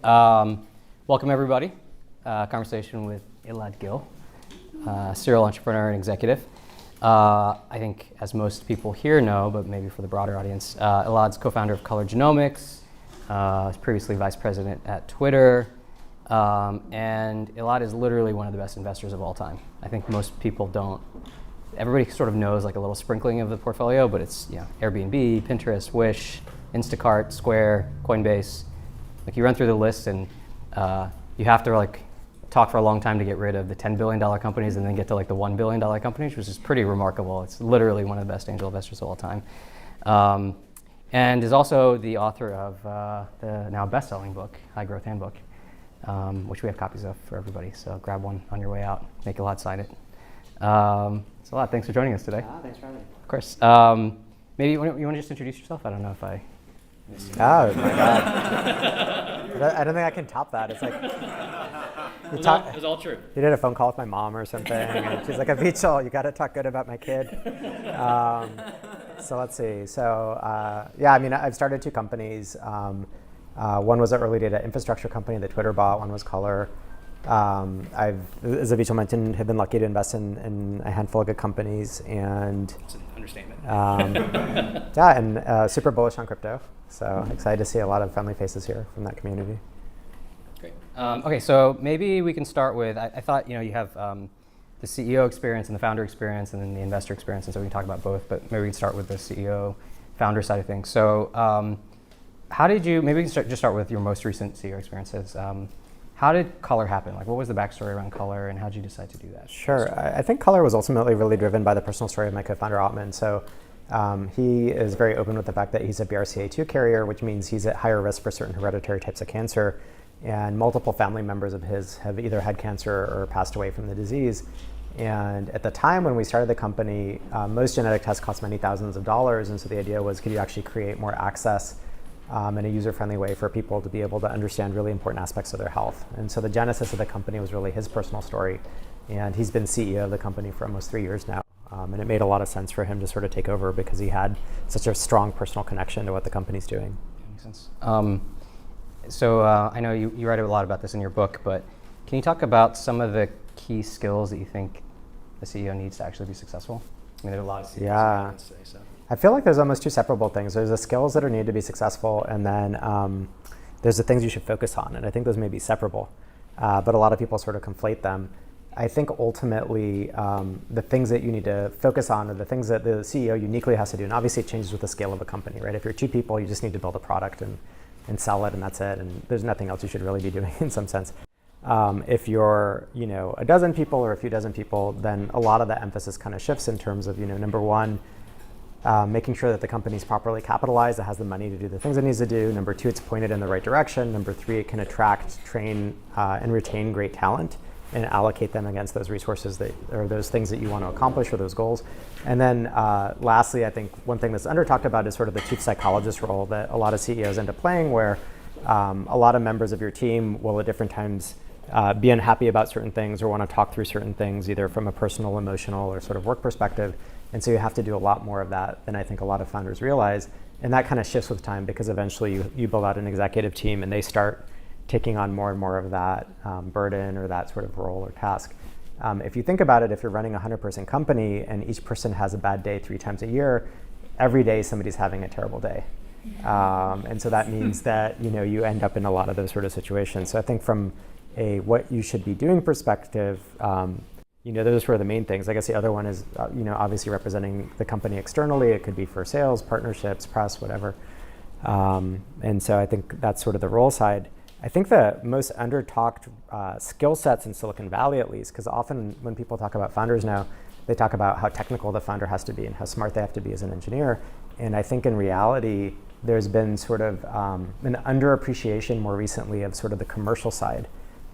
Welcome everybody. Conversation with Elad Gil, serial entrepreneur and executive. I think as most people here know, but maybe for the broader audience, Elad's co-founder of Color Genomics, was previously vice president at Twitter, and Elad is literally one of the best investors of all time. I think most people don't. Everybody sort of knows like a little sprinkling of the portfolio, but it's Airbnb, Pinterest, Wish, Instacart, Square, Coinbase. Like you run through the list and you have to like talk for a long time to get rid of the $10 billion companies and then get to like the $1 billion companies, which is pretty remarkable. It's literally one of the best angel investors of all time. And is also the author of the now best-selling book, High Growth Handbook, which we have copies of for everybody. So grab one on your way out, make Elad sign it. So Elad, thanks for joining us today. Thanks for having me. Of course. Maybe you want to just introduce yourself? I don't know if I... Oh my God. I don't think I can top that. It's like, it was all true. You did a phone call with my mom or something, and she's like, Avichal, you got to talk good about my kid. So let's see. So yeah, I mean, I've started two companies. One was an early data infrastructure company that Twitter bought. One was Color. I've, as Avichal mentioned, have been lucky to invest in a handful of good companies, and It's an understatement. yeah, and super bullish on crypto. So excited to see a lot of friendly faces here from that community. Great. Okay, so maybe we can start with, I thought you have the CEO experience and the founder experience and then the investor experience, and so we can talk about both, but maybe we can start with the CEO founder side of things. So how did you, maybe we can just start with your most recent CEO experiences. How did Color happen? Like, what was the backstory around Color, and how did you decide to do that? Sure. I think Color was ultimately really driven by the personal story of my co-founder, Ottman. So he is very open with the fact that he's a BRCA2 carrier, which means he's at higher risk for certain hereditary types of cancer. And multiple family members of his have either had cancer or passed away from the disease. And at the time when we started the company, most genetic tests cost many thousands of dollars. And so the idea was, could you actually create more access in a user-friendly way for people to be able to understand really important aspects of their health. And so the genesis of the company was really his personal story. And he's been CEO of the company for almost 3 years now. And it made a lot of sense for him to sort of take over because he had such a strong personal connection to what the company's doing. Makes sense. So I know you write a lot about this in your book, but can you talk about some of the key skills that you think the CEO needs to actually be successful? I mean, there are a lot of CEOs today, so. I feel like there's almost two separable things. There's the skills that are needed to be successful, and then there's the things you should focus on. And I think those may be separable, but a lot of people sort of conflate them. I think ultimately the things that you need to focus on are the things that the CEO uniquely has to do. And obviously it changes with the scale of a company, right? If you're two people, you just need to build a product and sell it, and that's it. And there's nothing else you should really be doing in some sense. If you're a dozen people or a few dozen people, then a lot of the emphasis kind of shifts in terms of number one, making sure that the company's properly capitalized, it has the money to do the things it needs to do. Number two, it's pointed in the right direction. Number three, it can attract, train, and retain great talent and allocate them against those resources that or those things that you want to accomplish or those goals. And then lastly, I think one thing that's under talked about is sort of the chief psychologist role that a lot of CEOs end up playing, where a lot of members of your team will at different times be unhappy about certain things or want to talk through certain things, either from a personal, emotional, or sort of work perspective. And so you have to do a lot more of that than I think a lot of founders realize. And that kind of shifts with time because eventually you build out an executive team and they start taking on more and more of that burden or that sort of role or task. If you think about it, if you're running a 100-person company and each person has a bad day 3 times a year, every day somebody's having a terrible day. And so that means that you end up in a lot of those sort of situations. So I think from a what you should be doing perspective, those are the main things. I guess the other one is, obviously representing the company externally. It could be for sales, partnerships, press, whatever. And so I think that's sort of the role side. I think the most under-talked skill sets in Silicon Valley, at least, because often when people talk about founders now, they talk about how technical the founder has to be and how smart they have to be as an engineer. And I think in reality, there's been sort of an underappreciation more recently of sort of the commercial side.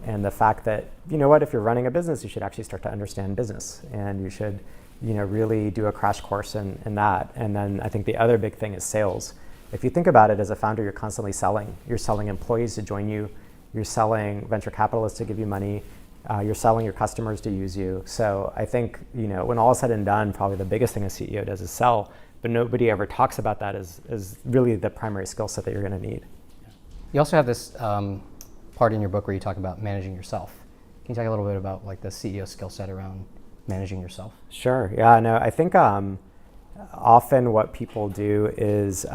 And the fact that, if you're running a business, you should actually start to understand business. And you should, really do a crash course in that. And then I think the other big thing is sales. If you think about it, as a founder, you're constantly selling. You're selling employees to join you. You're selling venture capitalists to give you money. You're selling your customers to use you. So I think, when all is said and done, probably the biggest thing a CEO does is sell. But nobody ever talks about that as really the primary skill set that you're going to need. You also have this part in your book where you talk about managing yourself. Can you talk a little bit about like the CEO skill set around managing yourself? Sure. Yeah. No. I think often what people do is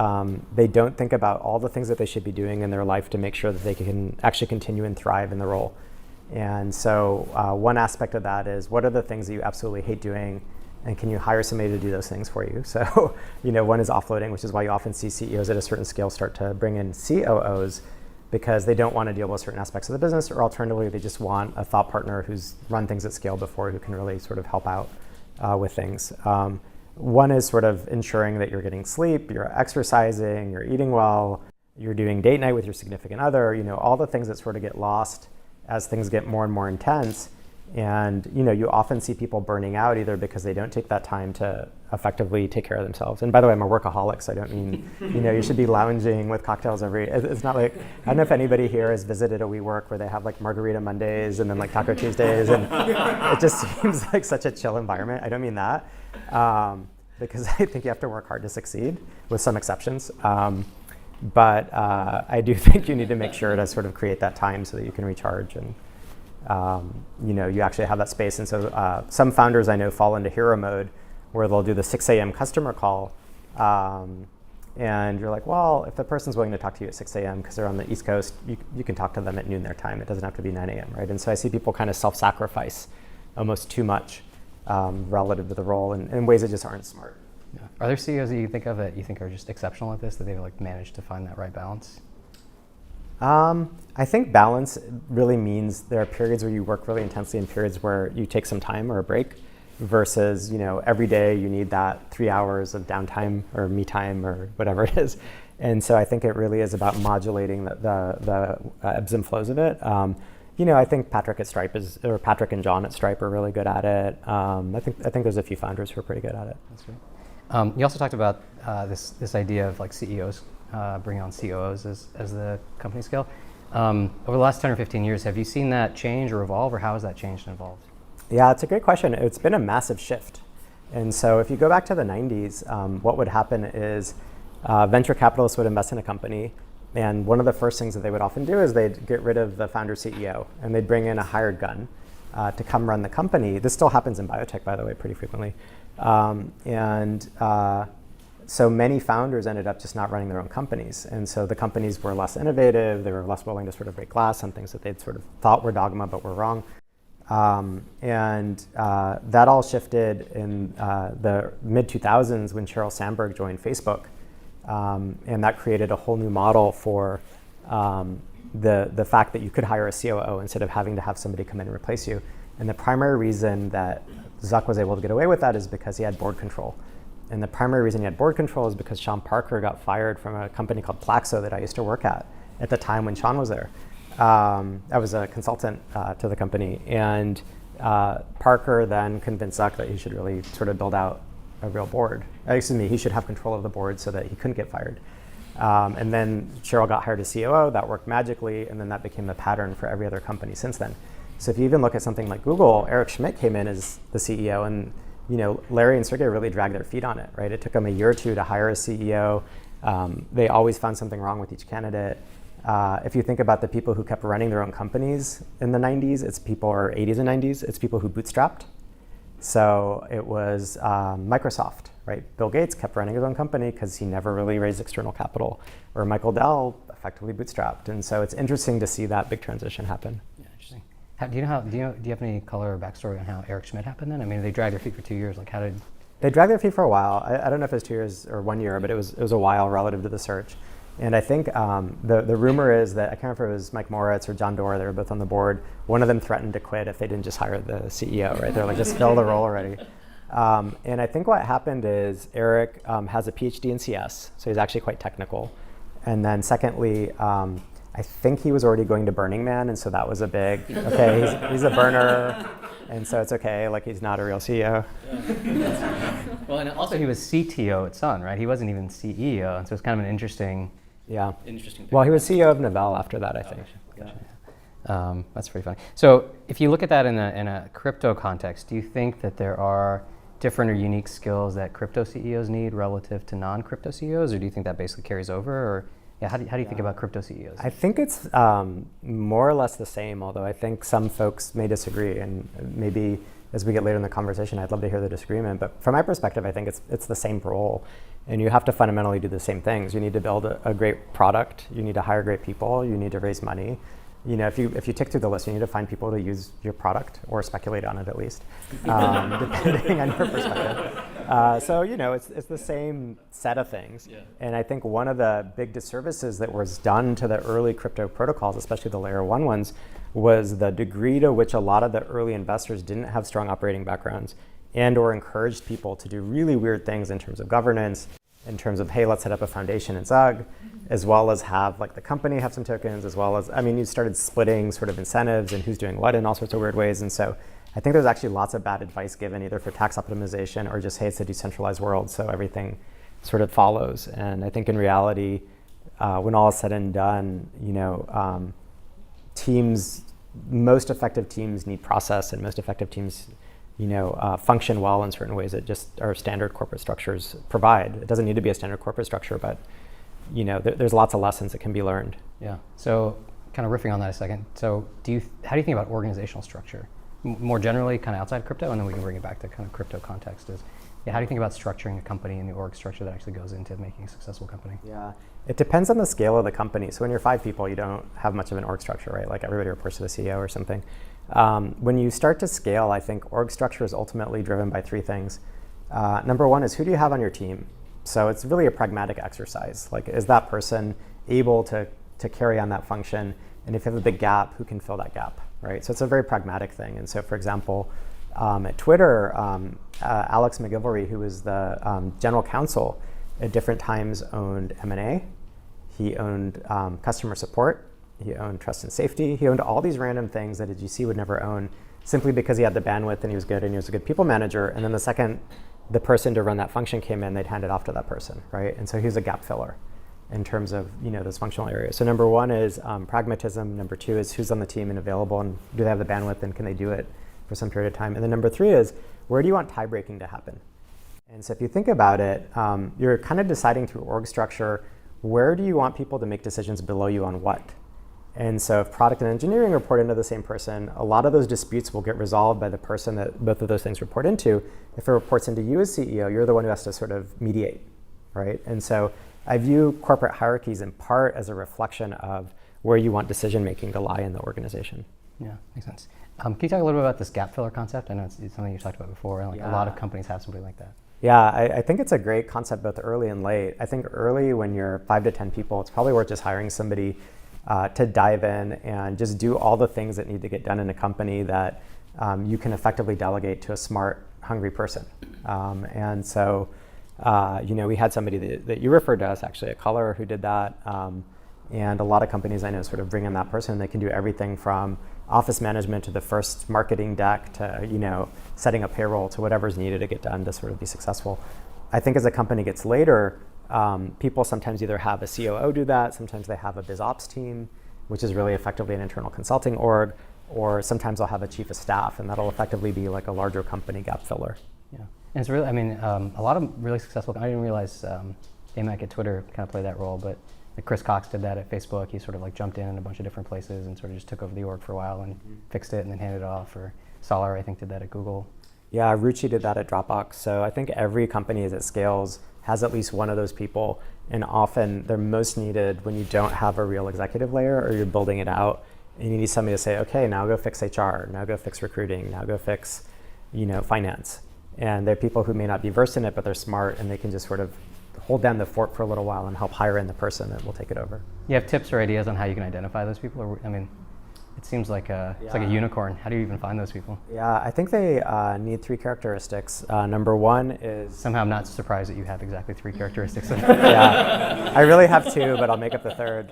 they don't think about all the things that they should be doing in their life to make sure that they can actually continue and thrive in the role. And so one aspect of that is, what are the things that you absolutely hate doing, and can you hire somebody to do those things for you? So, one is offloading, which is why you often see CEOs at a certain scale start to bring in COOs, because they don't want to deal with certain aspects of the business, or alternatively, they just want a thought partner who's run things at scale before, who can really sort of help out with things. One is sort of ensuring that you're getting sleep, you're exercising, you're eating well, you're doing date night with your significant other, all the things that sort of get lost as things get more and more intense. And you often see people burning out either because they don't take that time to effectively take care of themselves. And by the way, I'm a workaholic, so I don't mean you should be lounging with cocktails it's not like, I don't know if anybody here has visited a WeWork where they have like Margarita Mondays and then like Taco Tuesdays, and it just seems like such a chill environment. I don't mean that, because I think you have to work hard to succeed, with some exceptions. But I do think you need to make sure to sort of create that time so that you can recharge and you actually have that space. And so some founders I know fall into hero mode, where they'll do the 6 a.m. customer call, and you're like, well, if the person's willing to talk to you at 6 a.m. because they're on the East Coast, you can talk to them at noon their time. It doesn't have to be 9 a.m., right? And so I see people kind of self-sacrifice almost too much relative to the role in ways that just aren't smart. Yeah. Are there CEOs that you think of that you think are just exceptional at this, that they've like managed to find that right balance? I think balance really means there are periods where you work really intensely and periods where you take some time or a break, versus every day you need that 3 hours of downtime or me time or whatever it is. And so I think it really is about modulating the ebbs and flows of it. I think Patrick and John at Stripe are really good at it. I think there's a few founders who are pretty good at it. That's great. You also talked about this idea of like CEOs bringing on COOs as the company scale. Over the last 10 or 15 years, have you seen that change or evolve, or how has that changed and evolved? Yeah, it's a great question. It's been a massive shift. And so if you go back to the 90s, what would happen is venture capitalists would invest in a company, and one of the first things that they would often do is they'd get rid of the founder CEO, and they'd bring in a hired gun to come run the company. This still happens in biotech, by the way, pretty frequently. So many founders ended up just not running their own companies. And so the companies were less innovative. They were less willing to sort of break glass on things that they'd sort of thought were dogma but were wrong. That all shifted in the mid-2000s when Sheryl Sandberg joined Facebook. And that created a whole new model for the fact that you could hire a COO instead of having to have somebody come in and replace you. And the primary reason that Zuck was able to get away with that is because he had board control. And the primary reason he had board control is because Sean Parker got fired from a company called Plaxo that I used to work at the time when Sean was there. I was a consultant to the company. And Parker then convinced Zuck that he should really sort of build out a real board. He should have control of the board so that he couldn't get fired. And then Sheryl got hired as COO. That worked magically, and then that became the pattern for every other company since then. So if you even look at something like Google, Eric Schmidt came in as the CEO, and Larry and Sergey really dragged their feet on it, right? It took them a year or two to hire a CEO. They always found something wrong with each candidate. If you think about the people who kept running their own companies in the 90s, or 80s and 90s, it's people who bootstrapped. So it was Microsoft, right? Bill Gates kept running his own company because he never really raised external capital, or Michael Dell effectively bootstrapped. And so it's interesting to see that big transition happen. Yeah, interesting. Do you have any color or backstory on how Eric Schmidt happened then? I mean, they dragged their feet for 2 years. Like, how did? They dragged their feet for a while. I don't know if it was 2 years or 1 year, but it was a while relative to the search. And I think the rumor is that, I can't remember if it was Mike Moritz or John Doerr, they were both on the board. One of them threatened to quit if they didn't just hire the CEO, right? They're like, just fill the role already. And I think what happened is Eric has a PhD in CS, so he's actually quite technical. And then secondly, I think he was already going to Burning Man, and so that was a big, okay, he's a burner, and so it's okay, like he's not a real CEO. Well, and also he was CTO at Sun, right? He wasn't even CEO, and so it's kind of an interesting. Yeah. Interesting. Well, he was CEO of Novell after that, I think. Gotcha. Yeah. That's pretty funny. So if you look at that in a crypto context, do you think that there are different or unique skills that crypto CEOs need relative to non-crypto CEOs, or do you think that basically carries over? Or Yeah, how do you think about crypto CEOs? I think it's more or less the same, although I think some folks may disagree, and maybe as we get later in the conversation, I'd love to hear the disagreement. But from my perspective, I think it's the same role, and you have to fundamentally do the same things. You need to build a great product. You need to hire great people. You need to raise money. If you tick through the list, you need to find people to use your product or speculate on it at least, depending on your perspective. So it's the same set of things. Yeah. And I think one of the big disservices that was done to the early crypto protocols, especially the layer 1 ones, was the degree to which a lot of the early investors didn't have strong operating backgrounds and or encouraged people to do really weird things in terms of governance, in terms of, hey, let's set up a foundation in Zug, as well as have the company have some tokens, as well as, you started splitting sort of incentives and who's doing what in all sorts of weird ways. And so I think there's actually lots of bad advice given either for tax optimization or just, hey, it's a decentralized world, so everything sort of follows. And I think in reality, when all is said and done, most effective teams need process, and most effective teams function well in certain ways that just our standard corporate structures provide. It doesn't need to be a standard corporate structure, but there's lots of lessons that can be learned. Yeah. So kind of riffing on that a second. So how do you think about organizational structure? More generally, kind of outside crypto, and then we can bring it back to kind of crypto context. How do you think about structuring a company and the org structure that actually goes into making a successful company? Yeah, it depends on the scale of the company. So when you're 5 people, you don't have much of an org structure, right? Like everybody reports to the CEO or something. When you start to scale, I think org structure is ultimately driven by 3 things. Number 1 is, who do you have on your team? So it's really a pragmatic exercise. Like, is that person able to carry on that function? And if you have a big gap, who can fill that gap, right? So it's a very pragmatic thing. And so, for example, at Twitter, Alex McGilvory, who was the general counsel, at different times owned M&A. He owned customer support. He owned trust and safety. He owned all these random things that a GC would never own, simply because he had the bandwidth and he was good and he was a good people manager. And then the second the person to run that function came in, they'd hand it off to that person, right? And so he was a gap filler in terms of those functional areas. So number 1 is pragmatism. Number 2 is who's on the team and available, and do they have the bandwidth and can they do it for some period of time? And then number 3 is, where do you want tie breaking to happen? And so if you think about it, you're kind of deciding through org structure, where do you want people to make decisions below you on what? And so if product and engineering report into the same person, a lot of those disputes will get resolved by the person that both of those things report into. If it reports into you as CEO, you're the one who has to sort of mediate, right? And so I view corporate hierarchies in part as a reflection of where you want decision making to lie in the organization. Yeah, makes sense. Can you talk a little bit about this gap filler concept? I know it's something you've talked about before, and a lot of companies have somebody like that. Yeah, I think it's a great concept both early and late. I think early, when you're 5 to 10 people, it's probably worth just hiring somebody to dive in and just do all the things that need to get done in a company that you can effectively delegate to a smart, hungry person. And so, we had somebody that you referred to us, actually, a Color, who did that. And a lot of companies I know sort of bring in that person. They can do everything from office management to the first marketing deck to, setting up payroll to whatever's needed to get done to sort of be successful. I think as a company gets later, people sometimes either have a COO do that, sometimes they have a biz ops team, which is really effectively an internal consulting org, or sometimes they'll have a chief of staff, and that'll effectively be like a larger company gap filler. Yeah, and it's really, a lot of really successful, I didn't realize AMAC at Twitter kind of played that role, but Chris Cox did that at Facebook. He sort of jumped in a bunch of different places and sort of just took over the org for a while and fixed it and then handed it off. Or Solar, I think, did that at Google. Yeah, Ruchi did that at Dropbox. So I think every company as it scales has at least one of those people, and often they're most needed when you don't have a real executive layer or you're building it out and you need somebody to say, okay, now go fix HR, now go fix recruiting, now go fix, finance. And they're people who may not be versed in it, but they're smart, and they can just sort of hold down the fort for a little while and help hire in the person that will take it over. You have tips or ideas on how you can identify those people? Or, it seems like it's like a unicorn. How do you even find those people? Yeah, I think they need 3 characteristics. Number 1 is... Somehow I'm not surprised that you have exactly 3 characteristics. Yeah, I really have 2, but I'll make up the 3rd.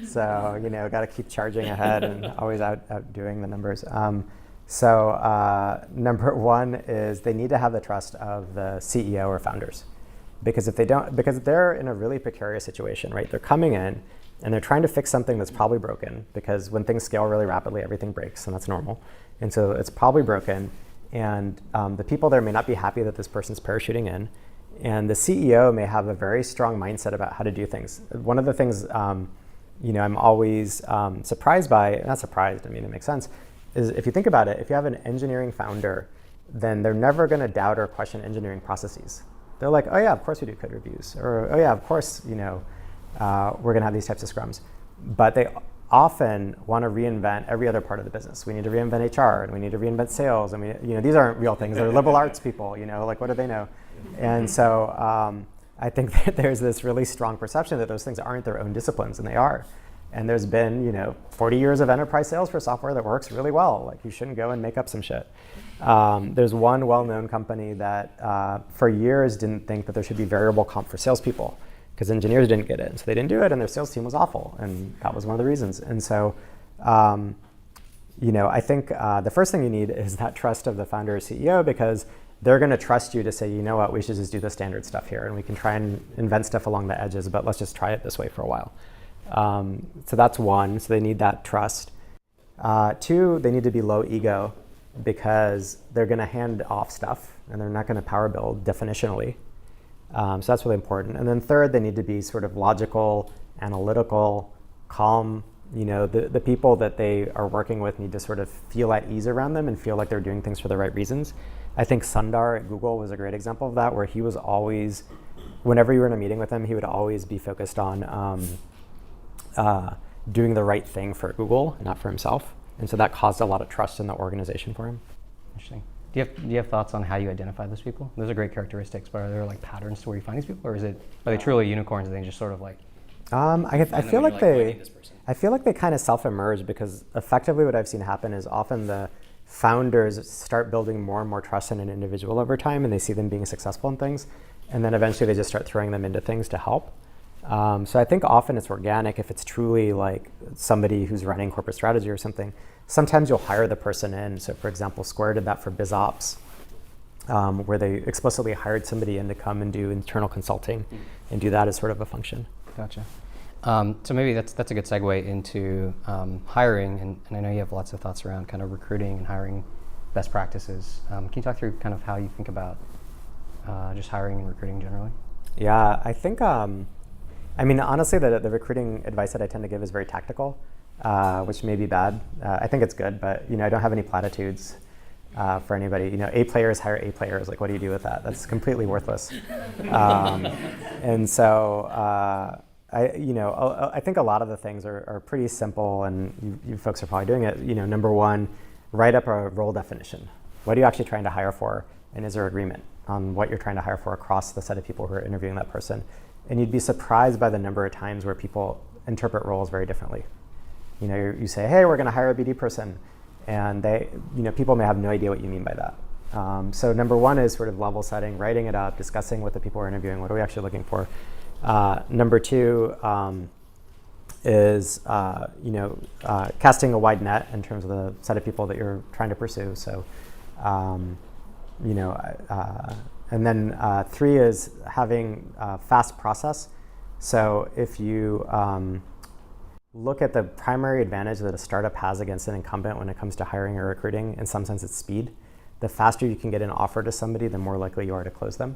So, got to keep charging ahead and always outdoing the numbers. Number 1 is they need to have the trust of the CEO or founders. Because if they don't, because they're in a really precarious situation, right? They're coming in and they're trying to fix something that's probably broken, because when things scale really rapidly, everything breaks, and that's normal. And so it's probably broken, and the people there may not be happy that this person's parachuting in, And the CEO may have a very strong mindset about how to do things. One of the things I'm always surprised by, not surprised, I mean, it makes sense, is if you think about it, if you have an engineering founder, then they're never going to doubt or question engineering processes. They're like, oh yeah, of course we do code reviews, or oh yeah, of course, we're going to have these types of scrums. But they often want to reinvent every other part of the business. We need to reinvent HR, and we need to reinvent sales, and these aren't real things. They're liberal arts people, like what do they know? And so I think that there's this really strong perception that those things aren't their own disciplines, and they are. And there's been 40 years of enterprise sales for software that works really well. Like, you shouldn't go and make up some shit. There's one well-known company that for years didn't think that there should be variable comp for salespeople because engineers didn't get it. And so they didn't do it, and their sales team was awful. And that was one of the reasons. And so, I think the first thing you need is that trust of the founder or CEO, because they're going to trust you to say, you know what, we should just do the standard stuff here. And we can try and invent stuff along the edges, but let's just try it this way for a while. So that's one. So they need that trust. Two, they need to be low ego, because they're going to hand off stuff and they're not going to power build definitionally. So that's really important. And then third, they need to be sort of logical, analytical, calm. The people that they are working with need to sort of feel at ease around them and feel like they're doing things for the right reasons. I think Sundar at Google was a great example of that, where he was always, whenever you were in a meeting with him, he would always be focused on doing the right thing for Google, not for himself. And so that caused a lot of trust in the organization for him. Interesting. Do you have thoughts on how you identify those people? Those are great characteristics, but are there like patterns to where you find these people, or are they truly unicorns and they just sort of like? I feel like they kind of self-emerge, because effectively what I've seen happen is often the founders start building more and more trust in an individual over time, and they see them being successful in things, and then eventually they just start throwing them into things to help. So I think often it's organic if it's truly like somebody who's running corporate strategy or something. Sometimes you'll hire the person in. So for example, Square did that for BizOps, where they explicitly hired somebody in to come and do internal consulting and do that as sort of a function. Gotcha. So maybe that's a good segue into hiring, and I know you have lots of thoughts around kind of recruiting and hiring best practices. Can you talk through kind of how you think about just hiring and recruiting generally? Yeah, I think, honestly, the recruiting advice that I tend to give is very tactical, which may be bad. I think it's good, but I don't have any platitudes for anybody. A players hire A players. Like, what do you do with that? That's completely worthless. And so I think a lot of the things are pretty simple, and you folks are probably doing it. Number one, write up a role definition. What are you actually trying to hire for, and is there agreement on what you're trying to hire for across the set of people who are interviewing that person? And you'd be surprised by the number of times where people interpret roles very differently. You say, hey, we're going to hire a BD person, and people may have no idea what you mean by that. So number one is sort of level setting, writing it up, discussing with the people we're interviewing, what are we actually looking for. Number two is casting a wide net in terms of the set of people that you're trying to pursue. So, and then three is having a fast process. So if you look at the primary advantage that a startup has against an incumbent when it comes to hiring or recruiting, in some sense it's speed. The faster you can get an offer to somebody, the more likely you are to close them.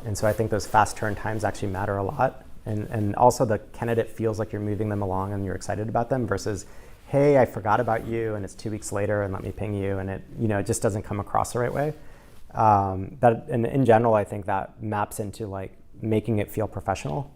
And so I think those fast turn times actually matter a lot. And also the candidate feels like you're moving them along and you're excited about them versus, hey, I forgot about you and it's 2 weeks later and let me ping you, and it just doesn't come across the right way. And in general, I think that maps into like making it feel professional.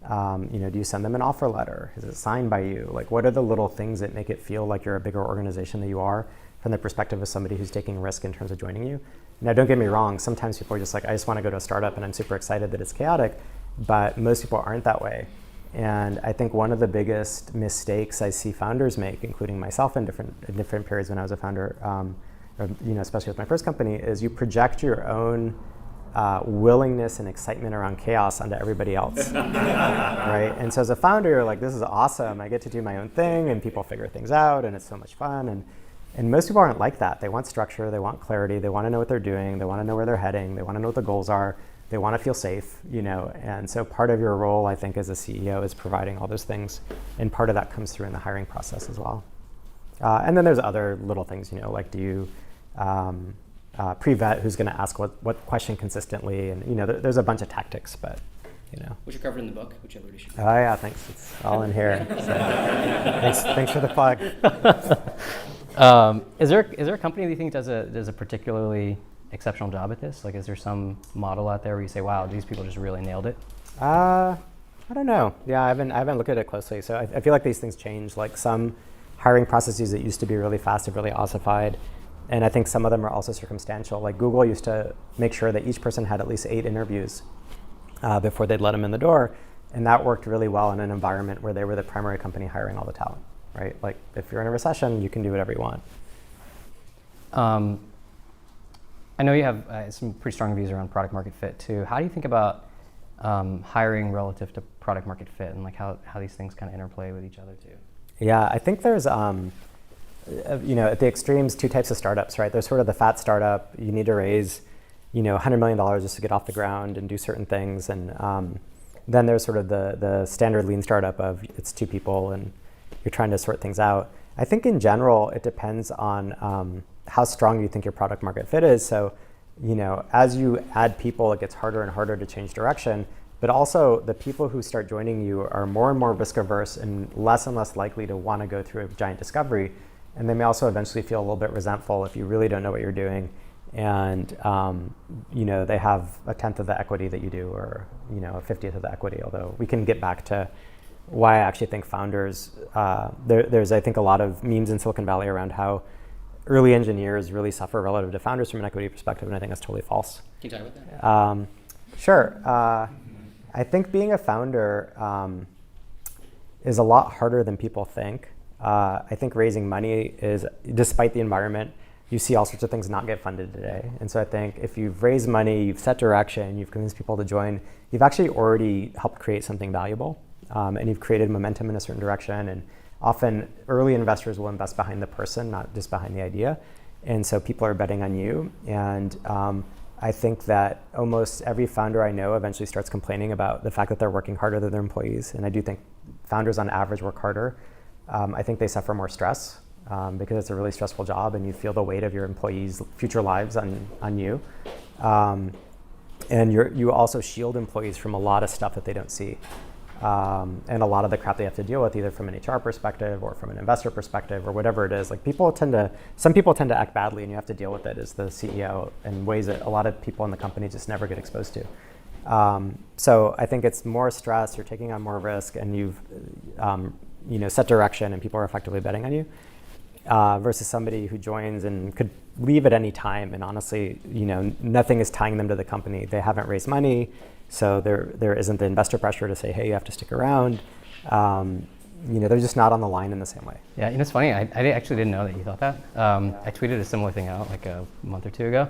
Do you send them an offer letter? Is it signed by you? Like, what are the little things that make it feel like you're a bigger organization than you are from the perspective of somebody who's taking risk in terms of joining you? Now, don't get me wrong. Sometimes people are just like, I just want to go to a startup and I'm super excited that it's chaotic, but most people aren't that way. And I think one of the biggest mistakes I see founders make, including myself in different periods when I was a founder, especially with my first company, is you project your own willingness and excitement around chaos onto everybody else, right? And so as a founder, you're like, this is awesome. I get to do my own thing and people figure things out and it's so much fun. And most people aren't like that. They want structure, they want clarity, they want to know what they're doing, they want to know where they're heading, they want to know what the goals are, they want to feel safe, And so part of your role, I think, as a CEO is providing all those things. And part of that comes through in the hiring process as well. And then there's other little things, like do you pre-vet who's going to ask what question consistently, and there's a bunch of tactics, but Which are covered in the book, which everybody should. Oh yeah, thanks. It's all in here. So, thanks for the plug. Is there a company that you think does a particularly exceptional job at this? Like, is there some model out there where you say, wow, these people just really nailed it? I don't know. Yeah, I haven't looked at it closely. So I feel like these things change. Like some hiring processes that used to be really fast have really ossified. And I think some of them are also circumstantial. Like Google used to make sure that each person had at least 8 interviews before they'd let them in the door. And that worked really well in an environment where they were the primary company hiring all the talent, right? Like if you're in a recession, you can do whatever you want. I know you have some pretty strong views around product market fit too. How do you think about hiring relative to product market fit, and like how these things kind of interplay with each other too? Yeah, I think there's, at the extremes, 2 types of startups, right? There's sort of the fat startup. You need to raise, $100 million just to get off the ground and do certain things. And then there's sort of the standard lean startup of it's 2 people and you're trying to sort things out. I think in general, it depends on how strong you think your product market fit is. So, as you add people, it gets harder and harder to change direction. But also, the people who start joining you are more and more risk averse and less likely to want to go through a giant discovery. And they may also eventually feel a little bit resentful if you really don't know what you're doing. And they have a 10th of the equity that you do, or a 50th of the equity. Although we can get back to why I actually think founders. There's I think a lot of memes in Silicon Valley around how early engineers really suffer relative to founders from an equity perspective, and I think that's totally false. Can you talk about that? Sure. I think being a founder is a lot harder than people think. I think raising money is, despite the environment, you see all sorts of things not get funded today. And so I think if you've raised money, you've set direction, you've convinced people to join, you've actually already helped create something valuable. And you've created momentum in a certain direction. And often early investors will invest behind the person, not just behind the idea. And so people are betting on you. And I think that almost every founder I know eventually starts complaining about the fact that they're working harder than their employees. And I do think founders on average work harder. I think they suffer more stress because it's a really stressful job and you feel the weight of your employees' future lives on you. And you also shield employees from a lot of stuff that they don't see. And a lot of the crap they have to deal with, either from an HR perspective or from an investor perspective or whatever it is. Like some people tend to act badly and you have to deal with it as the CEO in ways that a lot of people in the company just never get exposed to. So I think it's more stress, you're taking on more risk, and you've set direction and people are effectively betting on you. Versus somebody who joins and could leave at any time, and honestly, nothing is tying them to the company. They haven't raised money, so there isn't the investor pressure to say, hey, you have to stick around. They're just not on the line in the same way. Yeah, it's funny. I actually didn't know that you thought that. I tweeted a similar thing out like a month or 2 ago.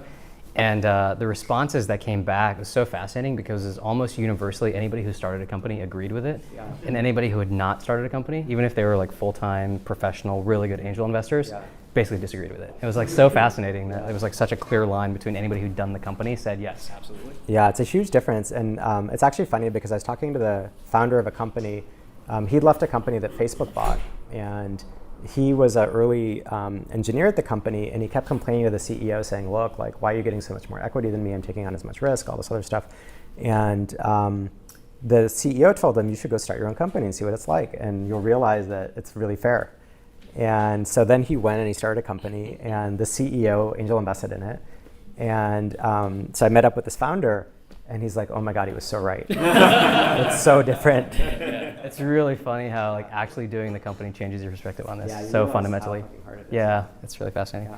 And the responses that came back was so fascinating because it's almost universally anybody who started a company agreed with it. Yeah. And anybody who had not started a company, even if they were like full-time, professional, really good angel investors, basically disagreed with it. It was like so fascinating that it was like such a clear line between anybody who'd done the company said yes, absolutely. Yeah, it's a huge difference. And it's actually funny because I was talking to the founder of a company. He'd left a company that Facebook bought, and he was an early engineer at the company, and he kept complaining to the CEO saying, look, like, why are you getting so much more equity than me? I'm taking on as much risk, all this other stuff. And the CEO told him, you should go start your own company and see what it's like, and you'll realize that it's really fair. And so then he went and he started a company, and the CEO angel invested in it. And so I met up with this founder, and he's like, oh my God, he was so right. It's so different. It's really funny how like actually doing the company changes your perspective on this Yeah, so fundamentally. Yeah, it's really fascinating.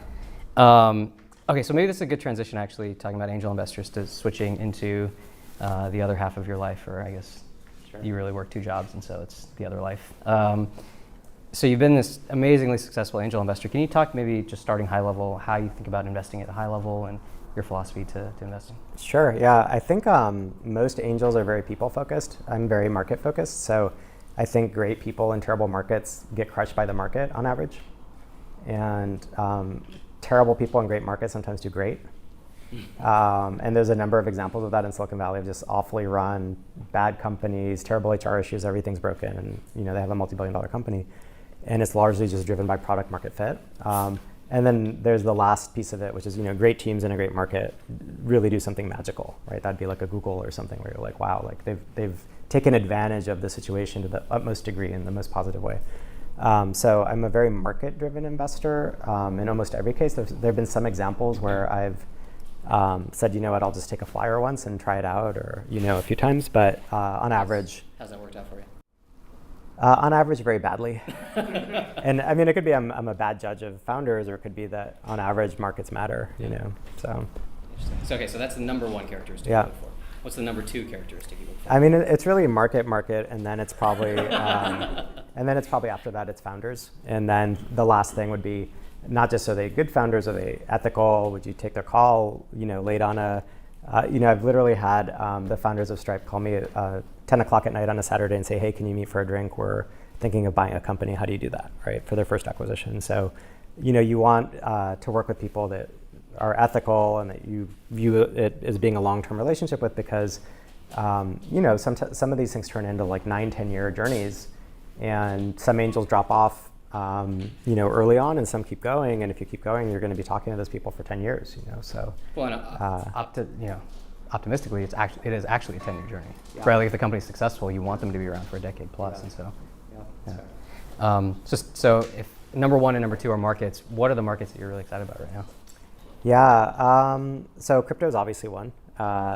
Yeah. Okay, so maybe this is a good transition actually, talking about angel investors, to switching into the other half of your life, or I guess you really work 2 jobs, and so it's the other life. So you've been this amazingly successful angel investor. Can you talk maybe just starting high level, how you think about investing at a high level and your philosophy to investing? Sure, yeah. I think most angels are very people focused. I'm very market focused. So I think great people in terrible markets get crushed by the market on average. And terrible people in great markets sometimes do great. And there's a number of examples of that in Silicon Valley of just awfully run, bad companies, terrible HR issues, everything's broken, and they have a multi-billion-dollar company. And it's largely just driven by product market fit. And then there's the last piece of it, which is, great teams in a great market really do something magical, right? That'd be like a Google or something where you're like, wow, like they've taken advantage of the situation to the utmost degree in the most positive way. So I'm a very market-driven investor. In almost every case, there have been some examples where I've said, you know what, I'll just take a flyer once and try it out, or a few times. But on average, how's that worked out for you? On average, very badly. And I mean, it could be I'm a bad judge of founders, or it could be that on average markets matter. So. So okay, so that's the number one characteristic Yeah. you look for. What's the number two characteristic you look for? I mean, it's really market, and then it's probably, and then it's probably after that it's founders, and then the last thing would be not just are they good founders, are they ethical? Would you take their call? Late on a, I've literally had the founders of Stripe call me at 10 o'clock at night on a Saturday and say, hey, can you meet for a drink? We're thinking of buying a company. How do you do that, right? For their first acquisition. So, you want to work with people that are ethical and that you view it as being a long-term relationship with, because some of these things turn into like 9-10 year journeys, and some angels drop off early on, and some keep going, and if you keep going, you're going to be talking to those people for 10 years. So well, and optimistically, it is actually a 10-year journey. Yeah. Right? Like if the company's successful, you want them to be around for a decade plus, and so. Yeah. Just so if number one and number two are markets, what are the markets that you're really excited about right now? Yeah, so crypto is obviously one.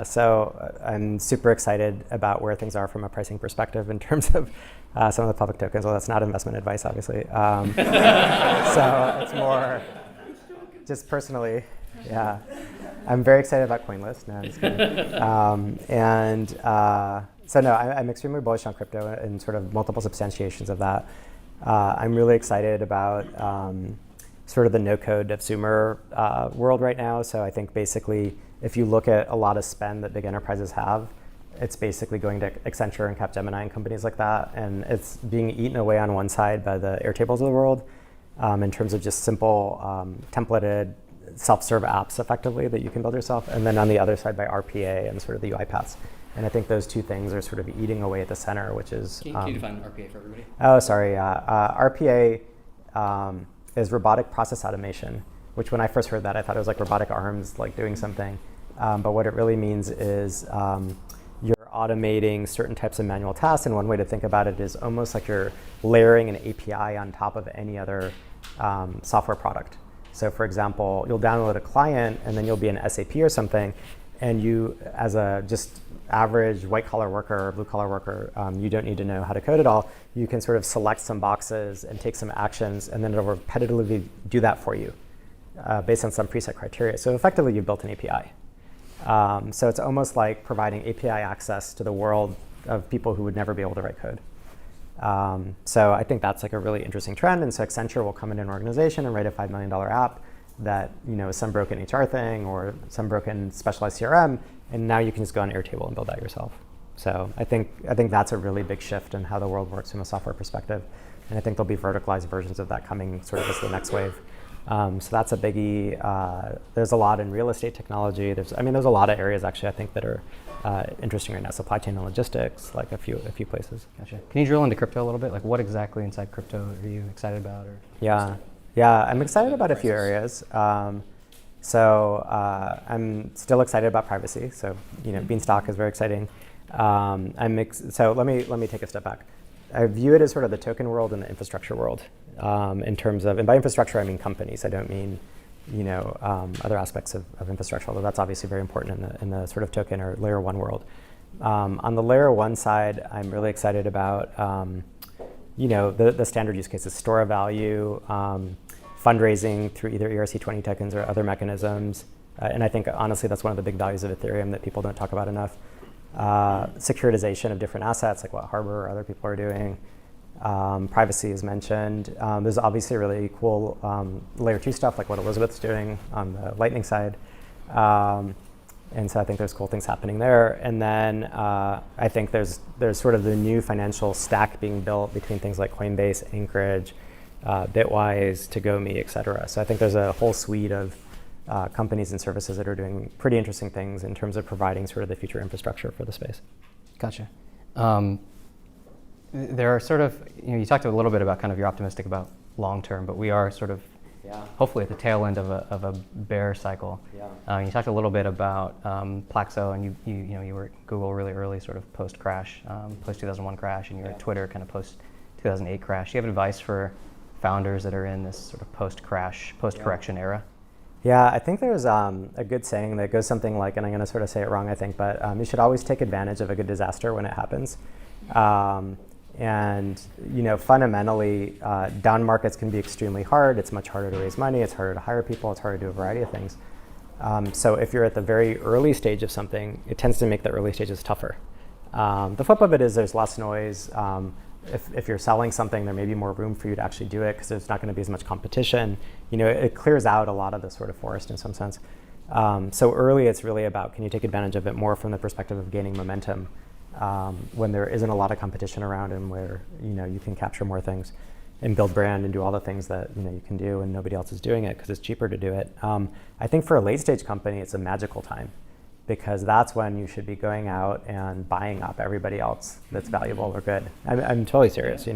So I'm super excited about where things are from a pricing perspective in terms of some of the public tokens. Well, that's not investment advice, obviously. So it's more just personally, yeah. I'm very excited about CoinList. No, I'm just kidding. So no, I'm extremely bullish on crypto and sort of multiple substantiations of that. I'm really excited about sort of the no-code consumer world right now. So I think basically, if you look at a lot of spend that big enterprises have, it's basically going to Accenture and Capgemini and companies like that. And it's being eaten away on one side by the Airtables of the world in terms of just simple templated self-serve apps effectively that you can build yourself. And then on the other side by RPA and sort of the UiPaths. And I think those two things are sort of eating away at the center, which is... Can you define RPA for everybody? Oh, sorry. RPA is robotic process automation, which when I first heard that, I thought it was like robotic arms like doing something. But what it really means is you're automating certain types of manual tasks. And one way to think about it is almost like you're layering an API on top of any other software product. So for example, you'll download a client and then you'll be an SAP or something. And you, as a just average white collar worker or blue collar worker, you don't need to know how to code at all. You can sort of select some boxes and take some actions, and then it'll repetitively do that for you based on some preset criteria. So effectively, you built an API. So it's almost like providing API access to the world of people who would never be able to write code. So I think that's like a really interesting trend. And so Accenture will come in an organization and write a $5 million app that is some broken HR thing or some broken specialized CRM, and now you can just go on Airtable and build that yourself. So I think that's a really big shift in how the world works from a software perspective, and I think there'll be verticalized versions of that coming sort of as the next wave. So that's a biggie. There's a lot in real estate technology. There's a lot of areas actually I think that are interesting right now. Supply chain and logistics, like a few places. Gotcha. Can you drill into crypto a little bit? Like what exactly inside crypto are you excited about? Or Yeah, I'm excited about a few areas. So I'm still excited about privacy. So Beanstalk is very exciting. So let me take a step back. I view it as sort of the token world and the infrastructure world in terms of, and by infrastructure I mean companies. I don't mean other aspects of infrastructure, although that's obviously very important in the sort of token or layer one world. On the layer one side, I'm really excited about the standard use cases, store of value, fundraising through either ERC20 tokens or other mechanisms. And I think, honestly, that's one of the big values of Ethereum that people don't talk about enough. Securitization of different assets, like what Harbor or other people are doing. Privacy is mentioned. There's obviously really cool layer 2 stuff, like what Elizabeth's doing on the Lightning side. And so I think there's cool things happening there. And then I think there's sort of the new financial stack being built between things like Coinbase, Anchorage, Bitwise, Tagomi, et cetera. So I think there's a whole suite of companies and services that are doing pretty interesting things in terms of providing sort of the future infrastructure for the space. Gotcha. There are sort of, you talked a little bit about kind of you're optimistic about long term, but we are sort of Yeah. hopefully at the tail end of a bear cycle. Yeah. You talked a little bit about Plaxo, and you were at Google really early, sort of post crash, post 2001 crash, and you were at Twitter kind of post 2008 crash. Do you have advice for founders that are in this sort of post crash, post correction era? Yeah, I think there's a good saying that goes something like, and I'm going to sort of say it wrong, I think, but you should always take advantage of a good disaster when it happens. And fundamentally, down markets can be extremely hard. It's much harder to raise money. It's harder to hire people. It's harder to do a variety of things. So if you're at the very early stage of something, it tends to make the early stages tougher. The flip of it is there's less noise. If you're selling something, there may be more room for you to actually do it because there's not going to be as much competition. It clears out a lot of the sort of forest in some sense. So early, it's really about, can you take advantage of it more from the perspective of gaining momentum when there isn't a lot of competition around and where you can capture more things and build brand and do all the things that you can do and nobody else is doing it because it's cheaper to do it. I think for a late stage company, it's a magical time because that's when you should be going out and buying up everybody else that's valuable or good. I'm totally serious.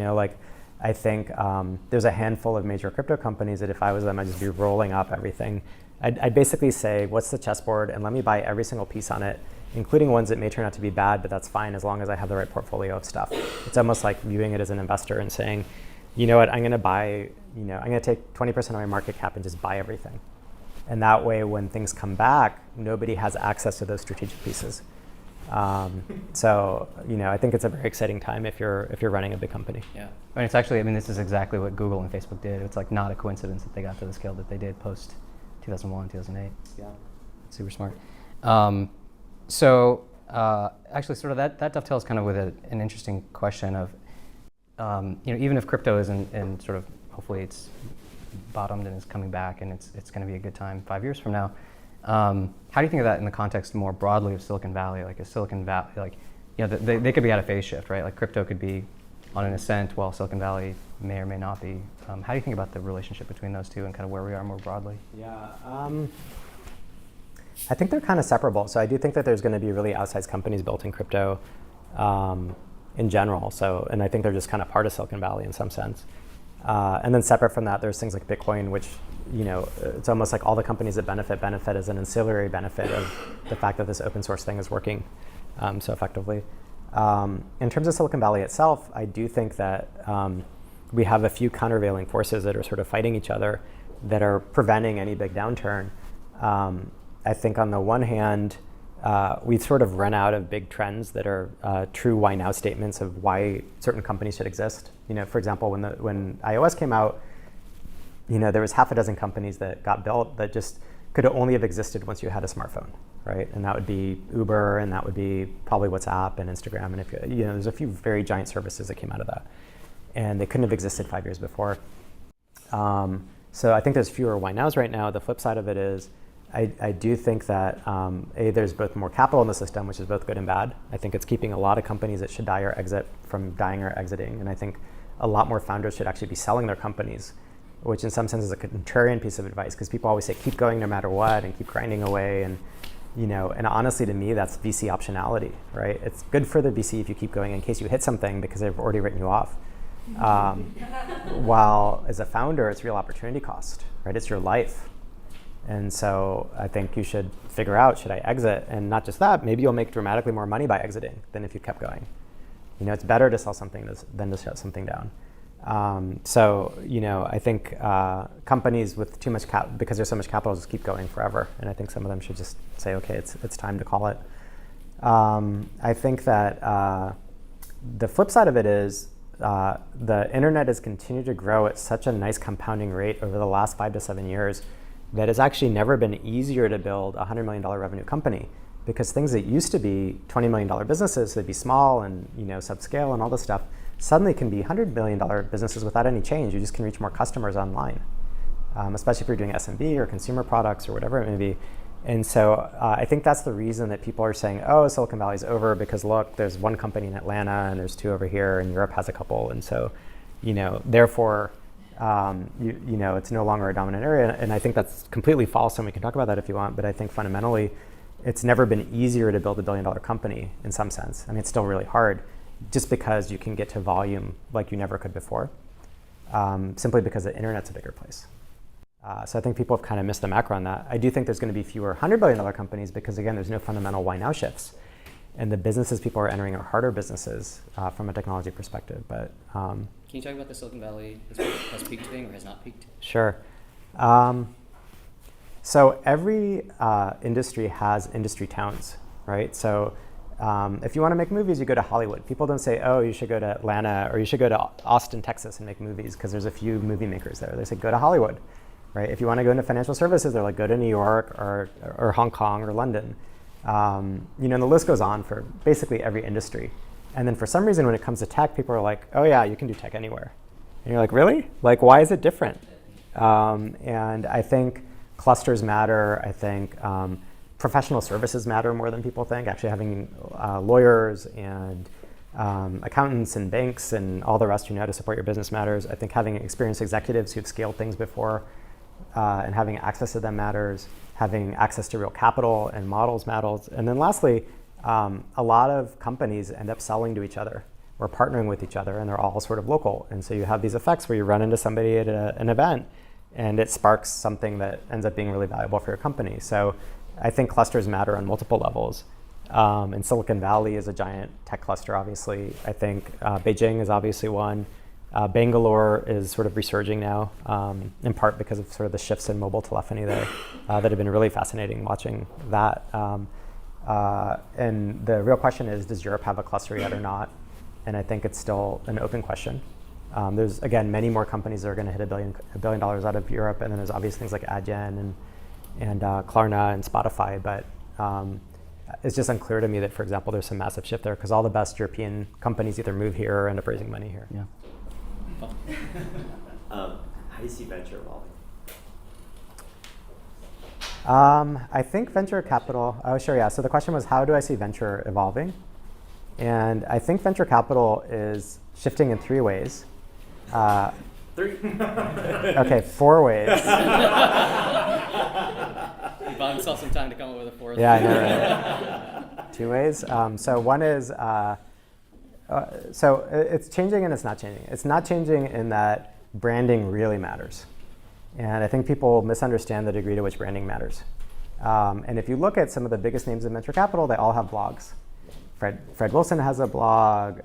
I think there's a handful of major crypto companies that if I was them, I'd just be rolling up everything. I'd basically say, what's the chessboard, and let me buy every single piece on it, including ones that may turn out to be bad, but that's fine as long as I have the right portfolio of stuff. It's almost like viewing it as an investor and saying, you know what, I'm going to buy, I'm going to take 20% of my market cap and just buy everything. And that way, when things come back, nobody has access to those strategic pieces. So, I think it's a very exciting time if you're running a big company. Yeah, it's actually, this is exactly what Google and Facebook did. It's like not a coincidence that they got to the scale that they did post 2001, 2008. Yeah, super smart. Actually, sort of that dovetails kind of with an interesting question of, even if crypto isn't, and sort of hopefully it's bottomed and is coming back and it's going to be a good time 5 years from now. How do you think of that in the context more broadly of Silicon Valley? Like, is Silicon Valley, they could be at a phase shift, right? Like crypto could be on an ascent while Silicon Valley may or may not be. How do you think about the relationship between those two and kind of where we are more broadly? Yeah, I think they're kind of separable. So I do think that there's going to be really outsized companies built in crypto in general. So, and I think they're just kind of part of Silicon Valley in some sense. And then separate from that, there's things like Bitcoin, which, it's almost like all the companies that benefit as an ancillary benefit of the fact that this open source thing is working so effectively. In terms of Silicon Valley itself, I do think that we have a few countervailing forces that are sort of fighting each other that are preventing any big downturn. I think on the one hand, we've sort of run out of big trends that are true why now statements of why certain companies should exist. For example, when iOS came out, there was half a dozen companies that got built that just could only have existed once you had a smartphone, right? And that would be Uber, and that would be probably WhatsApp and Instagram, and if there's a few very giant services that came out of that, and they couldn't have existed 5 years before. So I think there's fewer why nows right now. The flip side of it is, I do think that there's both more capital in the system, which is both good and bad. I think it's keeping a lot of companies that should die or exit from dying or exiting, and I think a lot more founders should actually be selling their companies, which in some sense is a contrarian piece of advice because people always say keep going no matter what and keep grinding away, and and honestly to me that's VC optionality, right? It's good for the VC if you keep going in case you hit something because they've already written you off. While as a founder, it's real opportunity cost, right? It's your life. And so I think you should figure out, should I exit? And not just that, maybe you'll make dramatically more money by exiting than if you kept going. It's better to sell something than to shut something down. I think companies with too much because there's so much capital, just keep going forever. And I think some of them should just say, okay, it's time to call it. I think that the flip side of it is the internet has continued to grow at such a nice compounding rate over the last 5 to 7 years that it's actually never been easier to build a $100 million revenue company, because things that used to be $20 million businesses, they'd be small and subscale and all this stuff, suddenly can be $100 million businesses without any change. You just can reach more customers online, especially if you're doing SMB or consumer products or whatever it may be. And so I think that's the reason that people are saying, oh, Silicon Valley's over, because look, there's one company in Atlanta and there's 2 over here and Europe has a couple. And so, therefore, it's no longer a dominant area. And I think that's completely false, and we can talk about that if you want. But I think fundamentally, it's never been easier to build a billion-dollar company in some sense. It's still really hard, just because you can get to volume like you never could before, simply because the internet's a bigger place. So I think people have kind of missed the macro on that. I do think there's going to be fewer $100 billion companies because, again, there's no fundamental why now shifts. And the businesses people are entering are harder businesses from a technology perspective. But can you talk about the Silicon Valley has peaked thing or has not peaked? Sure. So every industry has industry towns, right? So if you want to make movies, you go to Hollywood. People don't say, oh, you should go to Atlanta or you should go to Austin, Texas and make movies because there's a few movie makers there. They say, go to Hollywood, right? If you want to go into financial services, they're like, go to New York or Hong Kong or London. And the list goes on for basically every industry. And then for some reason, when it comes to tech, people are like, oh yeah, you can do tech anywhere. And you're like, really? Like, why is it different? And I think clusters matter. I think professional services matter more than people think. Actually having lawyers and accountants and banks and all the rest who know how to support your business matters. I think having experienced executives who've scaled things before and having access to them matters. Having access to real capital and models matters. And then lastly, a lot of companies end up selling to each other or partnering with each other, and they're all sort of local. And so you have these effects where you run into somebody at an event, and it sparks something that ends up being really valuable for your company. So I think clusters matter on multiple levels. And Silicon Valley is a giant tech cluster, obviously. I think Beijing is obviously one. Bangalore is sort of resurging now, in part because of sort of the shifts in mobile telephony there that have been really fascinating watching that. And the real question is, does Europe have a cluster yet or not? And I think it's still an open question. There's, again, many more companies that are going to hit $1 billion out of Europe, and then there's obvious things like Adyen and Klarna and Spotify, but it's just unclear to me that, for example, there's some massive shift there because all the best European companies either move here or end up raising money here. Yeah. How do you see venture evolving? I think venture capital, oh sure, yeah. So the question was, how do I see venture evolving? And I think venture capital is shifting in 3 ways. 3. Okay, 4 ways. He bought himself some time to come up with a 4th. Yeah, I know, right? 2 ways. So one is, so it's changing and it's not changing. It's not changing in that branding really matters. And I think people misunderstand the degree to which branding matters. And if you look at some of the biggest names in venture capital, they all have blogs. Fred Wilson has a blog.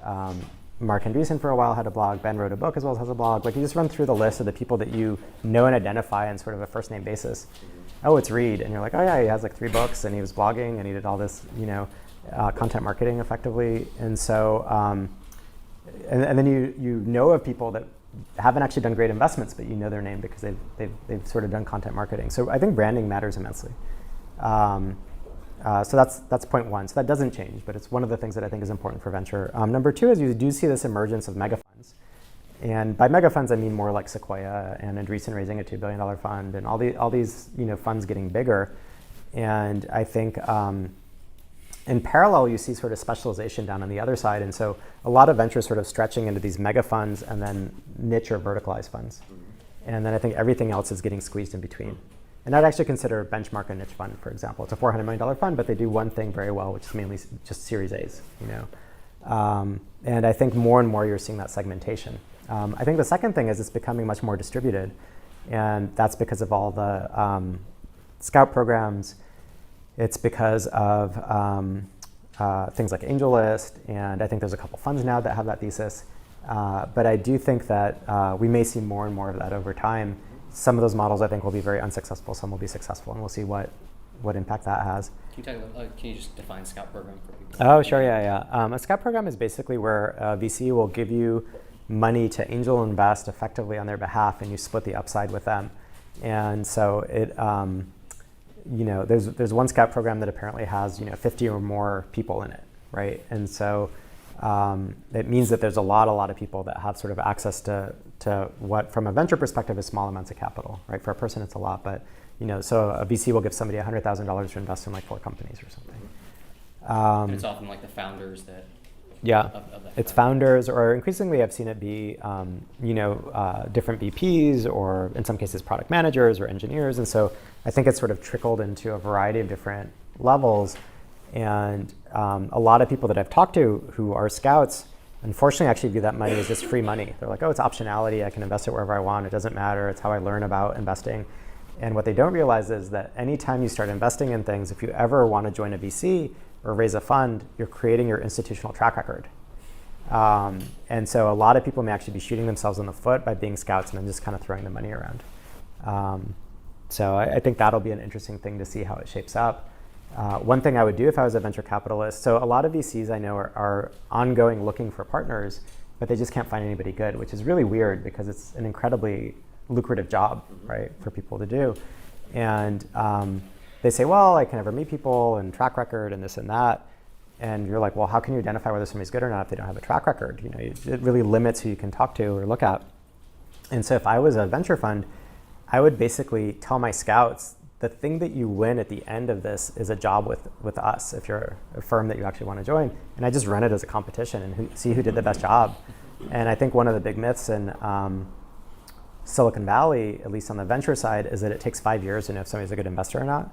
Mark Andreessen for a while had a blog. Ben wrote a book as well as has a blog. Like you just run through the list of the people that you know and identify on sort of a first name basis. Oh, it's Reed. And you're like, oh yeah, he has like 3 books and he was blogging and he did all this, content marketing effectively. And so, and then you know of people that haven't actually done great investments, but you know their name because they've sort of done content marketing. So I think branding matters immensely. So that's point one. So that doesn't change, but it's one of the things that I think is important for venture. Number 2 is you do see this emergence of mega funds. And by mega funds, I mean more like Sequoia and Andreessen raising a $2 billion fund and all these funds getting bigger. And I think in parallel, you see sort of specialization down on the other side. And so a lot of venture sort of stretching into these mega funds and then niche or verticalized funds. And then I think everything else is getting squeezed in between. And I'd actually consider Benchmark a niche fund, for example. It's a $400 million fund, but they do one thing very well, which is mainly just Series A's. And I think more and more you're seeing that segmentation. I think the second thing is it's becoming much more distributed. And that's because of all the scout programs. It's because of things like AngelList. And I think there's a couple funds now that have that thesis. But I do think that we may see more and more of that over time. Some of those models I think will be very unsuccessful, some will be successful, and we'll see what impact that has. Can you just define Scout program for people? Oh, sure, yeah. A Scout program is basically where a VC will give you money to angel invest effectively on their behalf, and you split the upside with them. And so it, there's one Scout program that apparently has 50 or more people in it, right? And so it means that there's a lot of people that have sort of access to what, from a venture perspective, is small amounts of capital, right? For a person, it's a lot, but so a VC will give somebody $100,000 to invest in like 4 companies or something. And it's often like the founders that. Yeah, of that it's fund. founders, or increasingly I've seen it be, different VPs, or in some cases product managers or engineers, and so I think it's sort of trickled into a variety of different levels. And a lot of people that I've talked to who are scouts, unfortunately actually view that money as just free money. They're like, oh, it's optionality. I can invest it wherever I want. It doesn't matter. It's how I learn about investing. And what they don't realize is that anytime you start investing in things, if you ever want to join a VC or raise a fund, you're creating your institutional track record. And so a lot of people may actually be shooting themselves in the foot by being scouts and then just kind of throwing the money around. So I think that'll be an interesting thing to see how it shapes up. One thing I would do if I was a venture capitalist, so a lot of VCs I know are ongoing looking for partners, but they just can't find anybody good, which is really weird because it's an incredibly lucrative job, right, for people to do. And they say, well, I can never meet people and track record and this and that. And you're like, well, how can you identify whether somebody's good or not if they don't have a track record? You know, it really limits who you can talk to or look at. And so if I was a venture fund, I would basically tell my scouts, the thing that you win at the end of this is a job with us, if you're a firm that you actually want to join. And I just run it as a competition and see who did the best job. And I think one of the big myths in Silicon Valley, at least on the venture side, is that it takes 5 years to know if somebody's a good investor or not.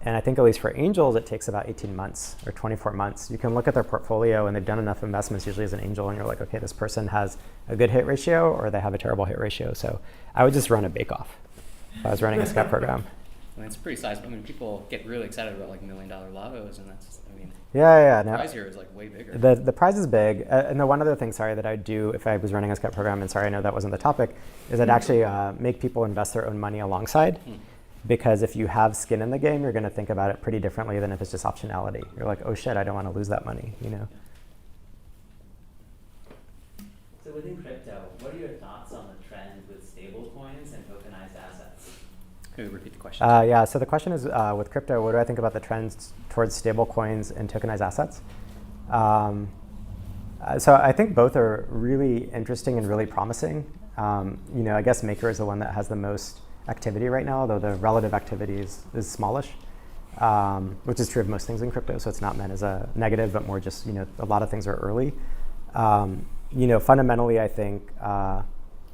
And I think at least for angels, it takes about 18 months or 24 months. You can look at their portfolio and they've done enough investments usually as an angel and you're like, okay, this person has a good hit ratio or they have a terrible hit ratio. So I would just run a bake-off if I was running a SCEP program. I mean, it's pretty sizable. I mean, people get really excited about like $1 million lottos, and that's, I mean, the prize here is like way bigger. The prize is big. And the one other thing, sorry, that I'd do if I was running a SCEP program, and sorry, I know that wasn't the topic, is I'd actually make people invest their own money alongside. Because if you have skin in the game, you're going to think about it pretty differently than if it's just optionality. You're like, oh shit, I don't want to lose that money, you know? So within crypto, what are your thoughts on the trend with stablecoins and tokenized assets? Can we repeat the question? Yeah, so the question is, with crypto, what do I think about the trends towards stablecoins and tokenized assets? So I think both are really interesting and really promising. You know, I guess Maker is the one that has the most activity right now, though the relative activity is smallish, which is true of most things in crypto. So it's not meant as a negative, but more just, you know, a lot of things are early. You know, fundamentally, I think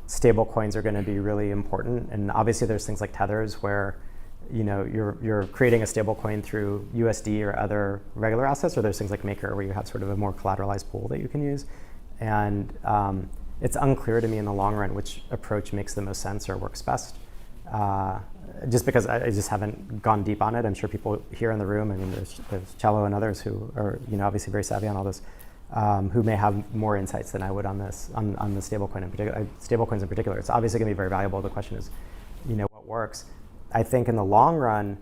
stable coins are going to be really important. And obviously there's things like tethers where, you know, you're creating a stable coin through USD or other regular assets, or there's things like Maker where you have sort of a more collateralized pool that you can use. And it's unclear to me in the long run which approach makes the most sense or works best. Just because I just haven't gone deep on it. I'm sure people here in the room, I mean, there's Cello and others who are, you know, obviously very savvy on all this, who may have more insights than I would on this, on the stablecoin in particular, stablecoins in particular. It's obviously going to be very valuable. The question is, you know, what works? I think in the long run,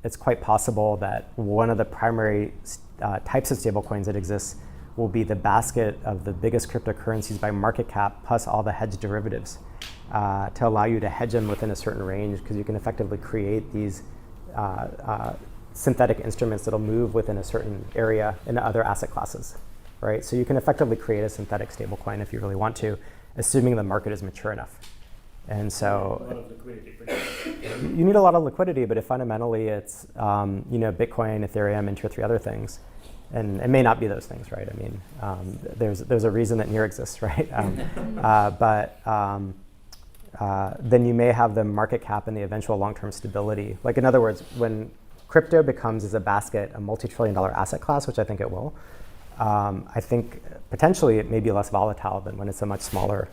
it's quite possible that one of the primary types of stablecoins that exists will be the basket of the biggest cryptocurrencies by market cap plus all the hedged derivatives. To allow you to hedge them within a certain range, because you can effectively create these synthetic instruments that'll move within a certain area in other asset classes, right? So you can effectively create a synthetic stablecoin if you really want to, assuming the market is mature enough. And so A lot of liquidity. you need a lot of liquidity, but if fundamentally it's you know, Bitcoin, Ethereum, and 2 or 3 other things, and it may not be those things, right? I mean, there's a reason that NEAR exists, right? Then you may have the market cap and the eventual long-term stability. Like, in other words, when crypto becomes as a basket a multi-trillion-dollar asset class, which I think it will, I think potentially it may be less volatile than when it's a much smaller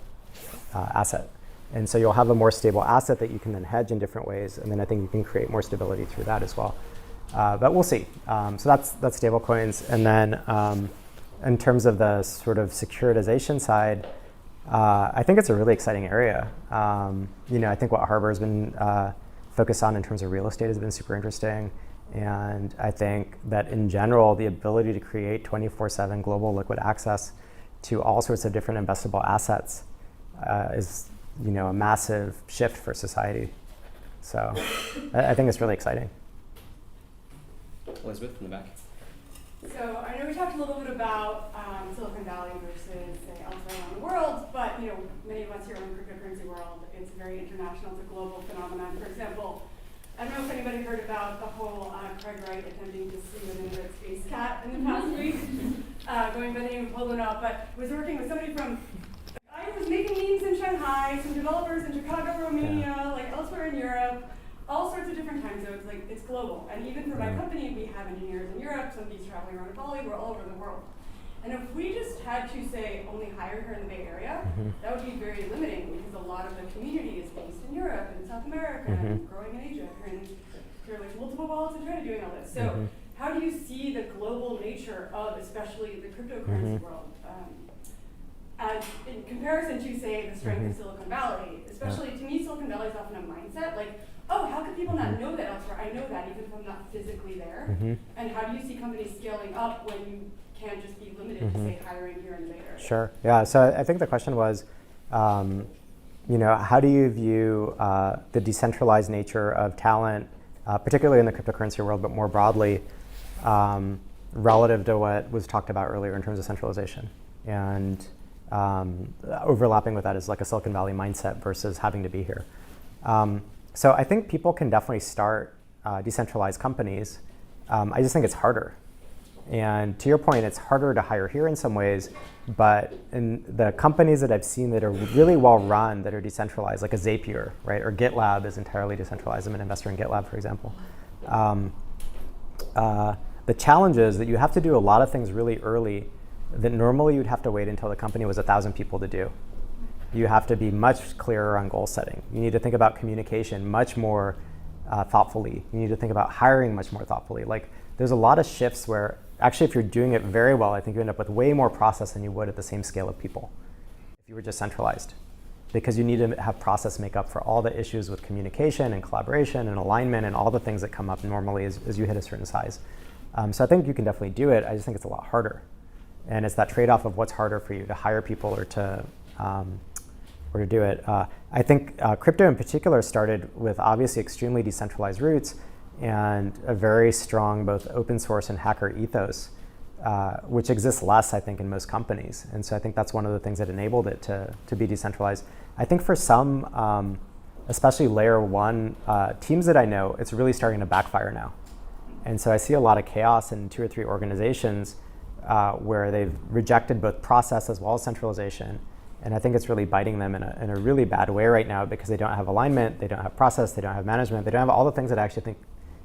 asset. And so you'll have a more stable asset that you can then hedge in different ways, and then I think you can create more stability through that as well. But we'll see. So that's stable coins. And then in terms of the sort of securitization side, I think it's a really exciting area. You know, I think what Harbor has been focused on in terms of real estate has been super interesting. And I think that in general, the ability to create 24/7 global liquid access to all sorts of different investable assets is, you know, a massive shift for society. So I think it's really exciting. Elizabeth in the back. So I know we talked a little bit about Silicon Valley versus, say, elsewhere around the world, but, you know, many of us here in the cryptocurrency world, it's very international, it's a global phenomenon. For example, I don't know if anybody heard about the whole Craig Wright attempting to sue an Inuit space cat in the past week, going by the name of Polonaut, but was working with somebody from, I was making memes in Shanghai, some developers in Chicago, Romania, like elsewhere in Europe, all sorts of different time zones, like it's global. And even for my company, we have engineers in Europe, some of these traveling around Bali, we're all over the world. And if we just had to say only hire here in the Bay Area, that would be very limiting because a lot of the community is based in Europe and South America and growing in Asia. And there are like multiple wallets in China doing all this. So how do you see the global nature of especially the cryptocurrency world? As in comparison to, say, the strength of Silicon Valley, especially to me, Silicon Valley is often a mindset like, oh, how could people not know that elsewhere? I know that even if I'm not physically there. And how do you see companies scaling up when you can't just be limited to, say, hiring here in the Bay Area? Sure. Yeah. So I think the question was, how do you view the decentralized nature of talent, particularly in the cryptocurrency world, but more broadly, relative to what was talked about earlier in terms of centralization? And overlapping with that is like a Silicon Valley mindset versus having to be here. So I think people can definitely start decentralized companies. I just think it's harder. And to your point, it's harder to hire here in some ways, but in the companies that I've seen that are really well run, that are decentralized, like a Zapier, right, or GitLab is entirely decentralized. I'm an investor in GitLab, for example. The challenge is that you have to do a lot of things really early that normally you'd have to wait until the company was 1,000 people to do. You have to be much clearer on goal setting. You need to think about communication much more thoughtfully. You need to think about hiring much more thoughtfully. Like, there's a lot of shifts where actually if you're doing it very well, I think you end up with way more process than you would at the same scale of people if you were just centralized. Because you need to have process make up for all the issues with communication and collaboration and alignment and all the things that come up normally as you hit a certain size. So I think you can definitely do it. I just think it's a lot harder. And it's that trade-off of what's harder for you to hire people or to do it. I think crypto in particular started with obviously extremely decentralized roots and a very strong both open source and hacker ethos, which exists less, I think, in most companies. And so I think that's one of the things that enabled it to be decentralized. I think for some, especially layer one teams that I know, it's really starting to backfire now. And so I see a lot of chaos in 2 or 3 organizations where they've rejected both process as well as centralization. And I think it's really biting them in a really bad way right now because they don't have alignment, they don't have process, they don't have management, they don't have all the things that I actually think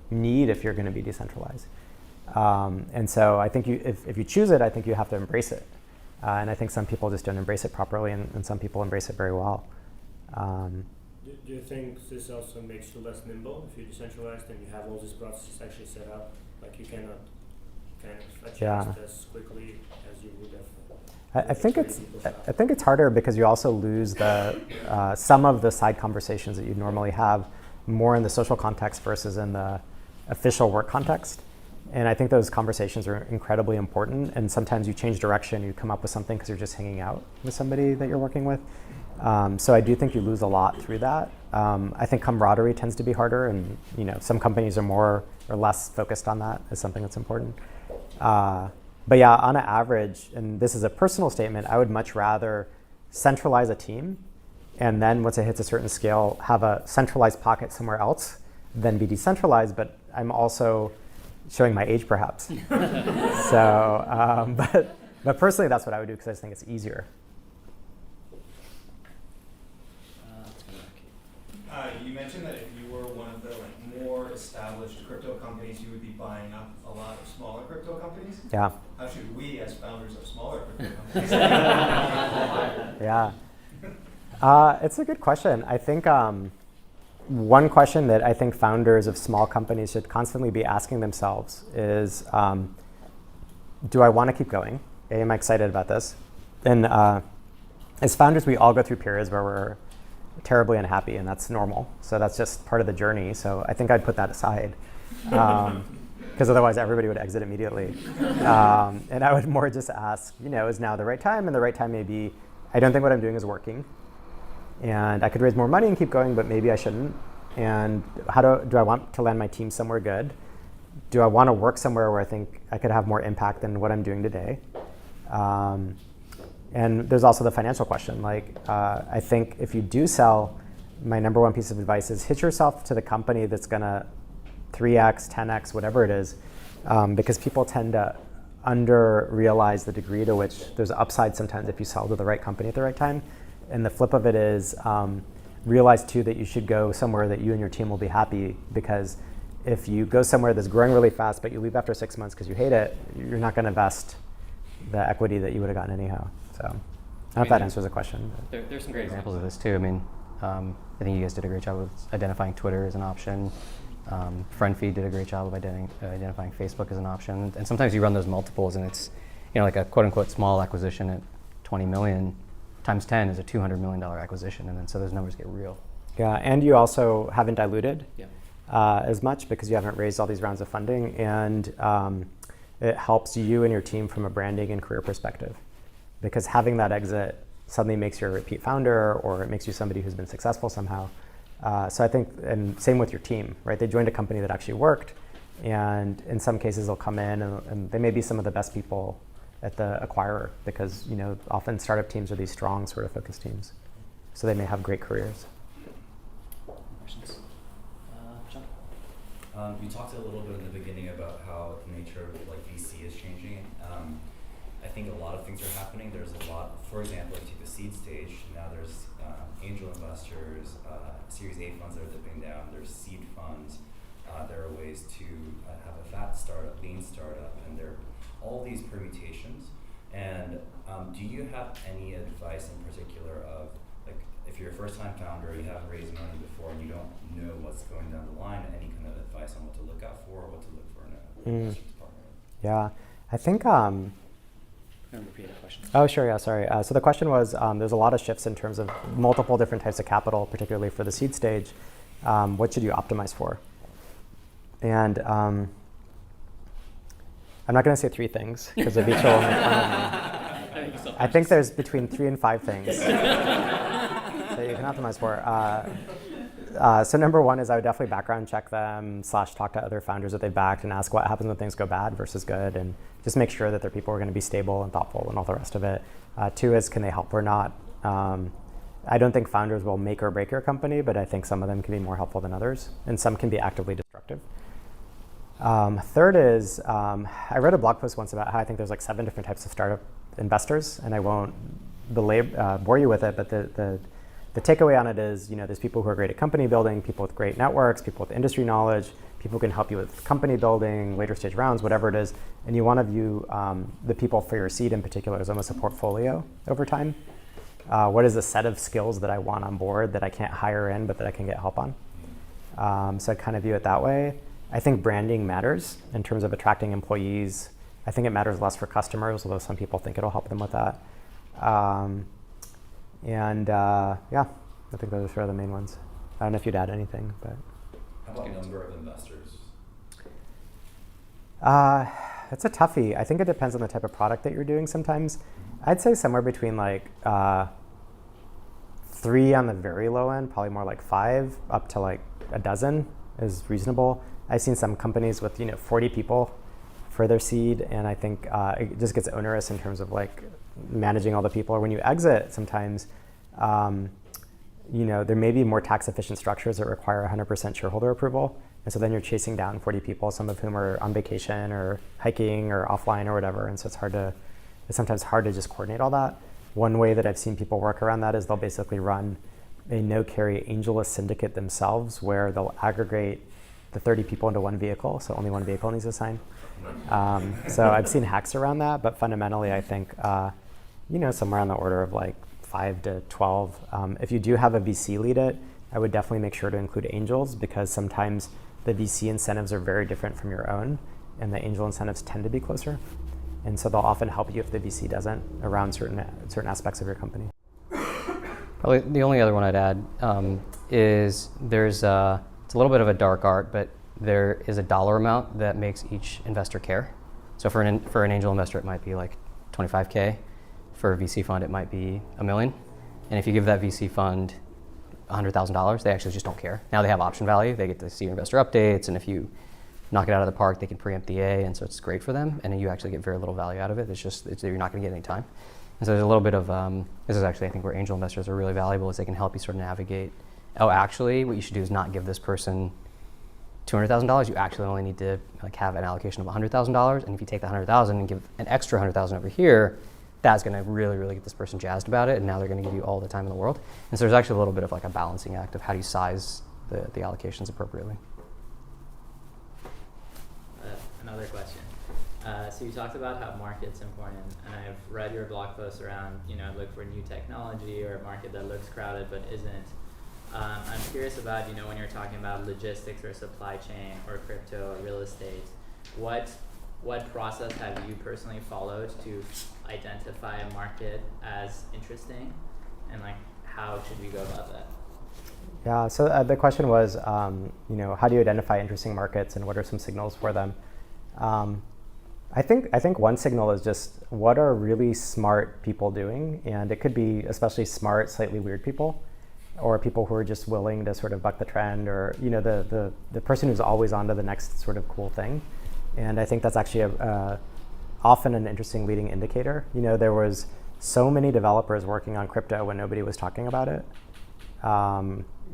you need if you're going to be decentralized. And so I think if you choose it, I think you have to embrace it. And I think some people just don't embrace it properly and some people embrace it very well. Do you think this also makes you less nimble if you're decentralized and you have all these processes actually set up? Like you cannot kind of adjust as quickly as you would have. I think it's harder because you also lose the some of the side conversations that you normally have more in the social context versus in the official work context. And I think those conversations are incredibly important. And sometimes you change direction, you come up with something because you're just hanging out with somebody that you're working with. So I do think you lose a lot through that. I think camaraderie tends to be harder, and some companies are more or less focused on that as something that's important. But yeah, on an average, and this is a personal statement, I would much rather centralize a team and then once it hits a certain scale, have a centralized pocket somewhere else than be decentralized. But I'm also showing my age perhaps. So, but personally, that's what I would do because I just think it's easier. You mentioned that if you were one of the more established crypto companies, you would be buying up a lot of smaller crypto companies. Yeah. How should we, as founders of smaller crypto companies, Yeah. It's a good question. I think one question that I think founders of small companies should constantly be asking themselves is, do I want to keep going? Am I excited about this? And as founders, we all go through periods where we're terribly unhappy, and that's normal. So that's just part of the journey. So I think I'd put that aside, because otherwise everybody would exit immediately. And I would more just ask, is now the right time? And the right time may be, I don't think what I'm doing is working, and I could raise more money and keep going, but maybe I shouldn't. And how do I want to land my team somewhere good? Do I want to work somewhere where I think I could have more impact than what I'm doing today? And there's also the financial question. I think if you do sell, my number one piece of advice is hitch yourself to the company that's going to 3x, 10x, whatever it is, because people tend to under-realize the degree to which there's upside sometimes if you sell to the right company at the right time. And the flip of it is realize, too, that you should go somewhere that you and your team will be happy, because if you go somewhere that's growing really fast but you leave after 6 months because you hate it, you're not going to invest the equity that you would have gotten anyhow. So I don't know if that answers the question. But. There's some great examples of this too. I mean, I think you guys did a great job with identifying Twitter as an option. FriendFeed did a great job of identifying Facebook as an option. And sometimes you run those multiples, and it's like a quote unquote small acquisition at 20 million times 10 is a $200 million acquisition, and then so those numbers get real. Yeah, and you also haven't diluted Yeah. as much because you haven't raised all these rounds of funding, and it helps you and your team from a branding and career perspective, because having that exit suddenly makes you a repeat founder, or it makes you somebody who's been successful somehow. So I think, and same with your team, right? They joined a company that actually worked, and in some cases they'll come in and they may be some of the best people at the acquirer, because often startup teams are these strong sort of focused teams. So they may have great careers. Questions? John? You talked a little bit in the beginning about how the nature of VC is changing. I think a lot of things are happening. There's a lot, for example, if you take the seed stage, now there's angel investors, Series A funds that are dipping down, there's seed funds, there are ways to have a fat startup, lean startup, and there are all these permutations. And do you have any advice in particular of, if you're a first-time founder, you haven't raised money before, and you don't know what's going down the line, any kind of advice on what to look out for, or what to look for in a investment partner? Yeah, I think. Repeat the question. Oh, sure. Yeah, sorry. So the question was, there's a lot of shifts in terms of multiple different types of capital, particularly for the seed stage. What should you optimize for? And I'm not going to say 3 things because Avicii will make fun of me. I think there's between 3 and 5 things that you can optimize for. So number 1 is I would definitely background check them / talk to other founders that they backed and ask what happens when things go bad versus good, and just make sure that their people are going to be stable and thoughtful and all the rest of it. 2 is, can they help or not? I don't think founders will make or break your company, but I think some of them can be more helpful than others, and some can be actively destructive. 3rd is, I read a blog post once about how I think there's 7 different types of startup investors, and I won't bore you with it, but the takeaway on it is, there's people who are great at company building, people with great networks, people with industry knowledge, people who can help you with company building, later stage rounds, whatever it is. And you want to view the people for your seed in particular as almost a portfolio over time. What is the set of skills that I want on board that I can't hire in, but that I can get help on? So I kind of view it that way. I think branding matters in terms of attracting employees. I think it matters less for customers, although some people think it'll help them with that. Yeah, I think those are sort of the main ones. I don't know if you'd add anything, but. How about number of investors? It's a toughie. I think it depends on the type of product that you're doing sometimes. I'd say somewhere between 3 on the very low end, probably more 5, up to a dozen is reasonable. I've seen some companies with 40 people for their seed, and I think it just gets onerous in terms of managing all the people. Or when you exit, sometimes there may be more tax efficient structures that require 100% shareholder approval, and so then you're chasing down 40 people, some of whom are on vacation or hiking or offline or whatever, and so it's sometimes hard to just coordinate all that. One way that I've seen people work around that is they'll basically run a no-carry angelless syndicate themselves, where they'll aggregate the 30 people into one vehicle, so only one vehicle needs to sign. So I've seen hacks around that, but fundamentally I think somewhere on the order of 5 to 12. If you do have a VC lead it, I would definitely make sure to include angels, because sometimes the VC incentives are very different from your own, and the angel incentives tend to be closer. And so they'll often help you if the VC doesn't around certain aspects of your company. Probably the only other one I'd add is it's a little bit of a dark art, but there is a dollar amount that makes each investor care. So for an angel investor, it might be $25K. For a VC fund, it might be $1 million. And if you give that VC fund $100,000, they actually just don't care. Now they have option value. They get to see your investor updates, and if you knock it out of the park, they can preempt the A, and so it's great for them. And then you actually get very little value out of it. You're not going to get any time. And so there's a little bit of this is actually, I think, where angel investors are really valuable, is they can help you sort of navigate. Oh, actually, what you should do is not give this person $200,000. You actually only need to have an allocation of $100,000. And if you take the $100,000 and give an extra $100,000 over here, that's going to really, really get this person jazzed about it, and now they're going to give you all the time in the world. And so there's actually a little bit of a balancing act of how do you size the allocations appropriately. Another question. So you talked about how market's important, and I've read your blog post around, look for new technology or a market that looks crowded but isn't. I'm curious about, when you're talking about logistics or supply chain or crypto or real estate, what process have you personally followed to identify a market as interesting, and how should we go about that? Yeah, so the question was, how do you identify interesting markets and what are some signals for them? I think one signal is just what are really smart people doing, and it could be especially smart, slightly weird people, or people who are just willing to sort of buck the trend, or the person who's always on to the next sort of cool thing. And I think that's actually often an interesting leading indicator. There was so many developers working on crypto when nobody was talking about it,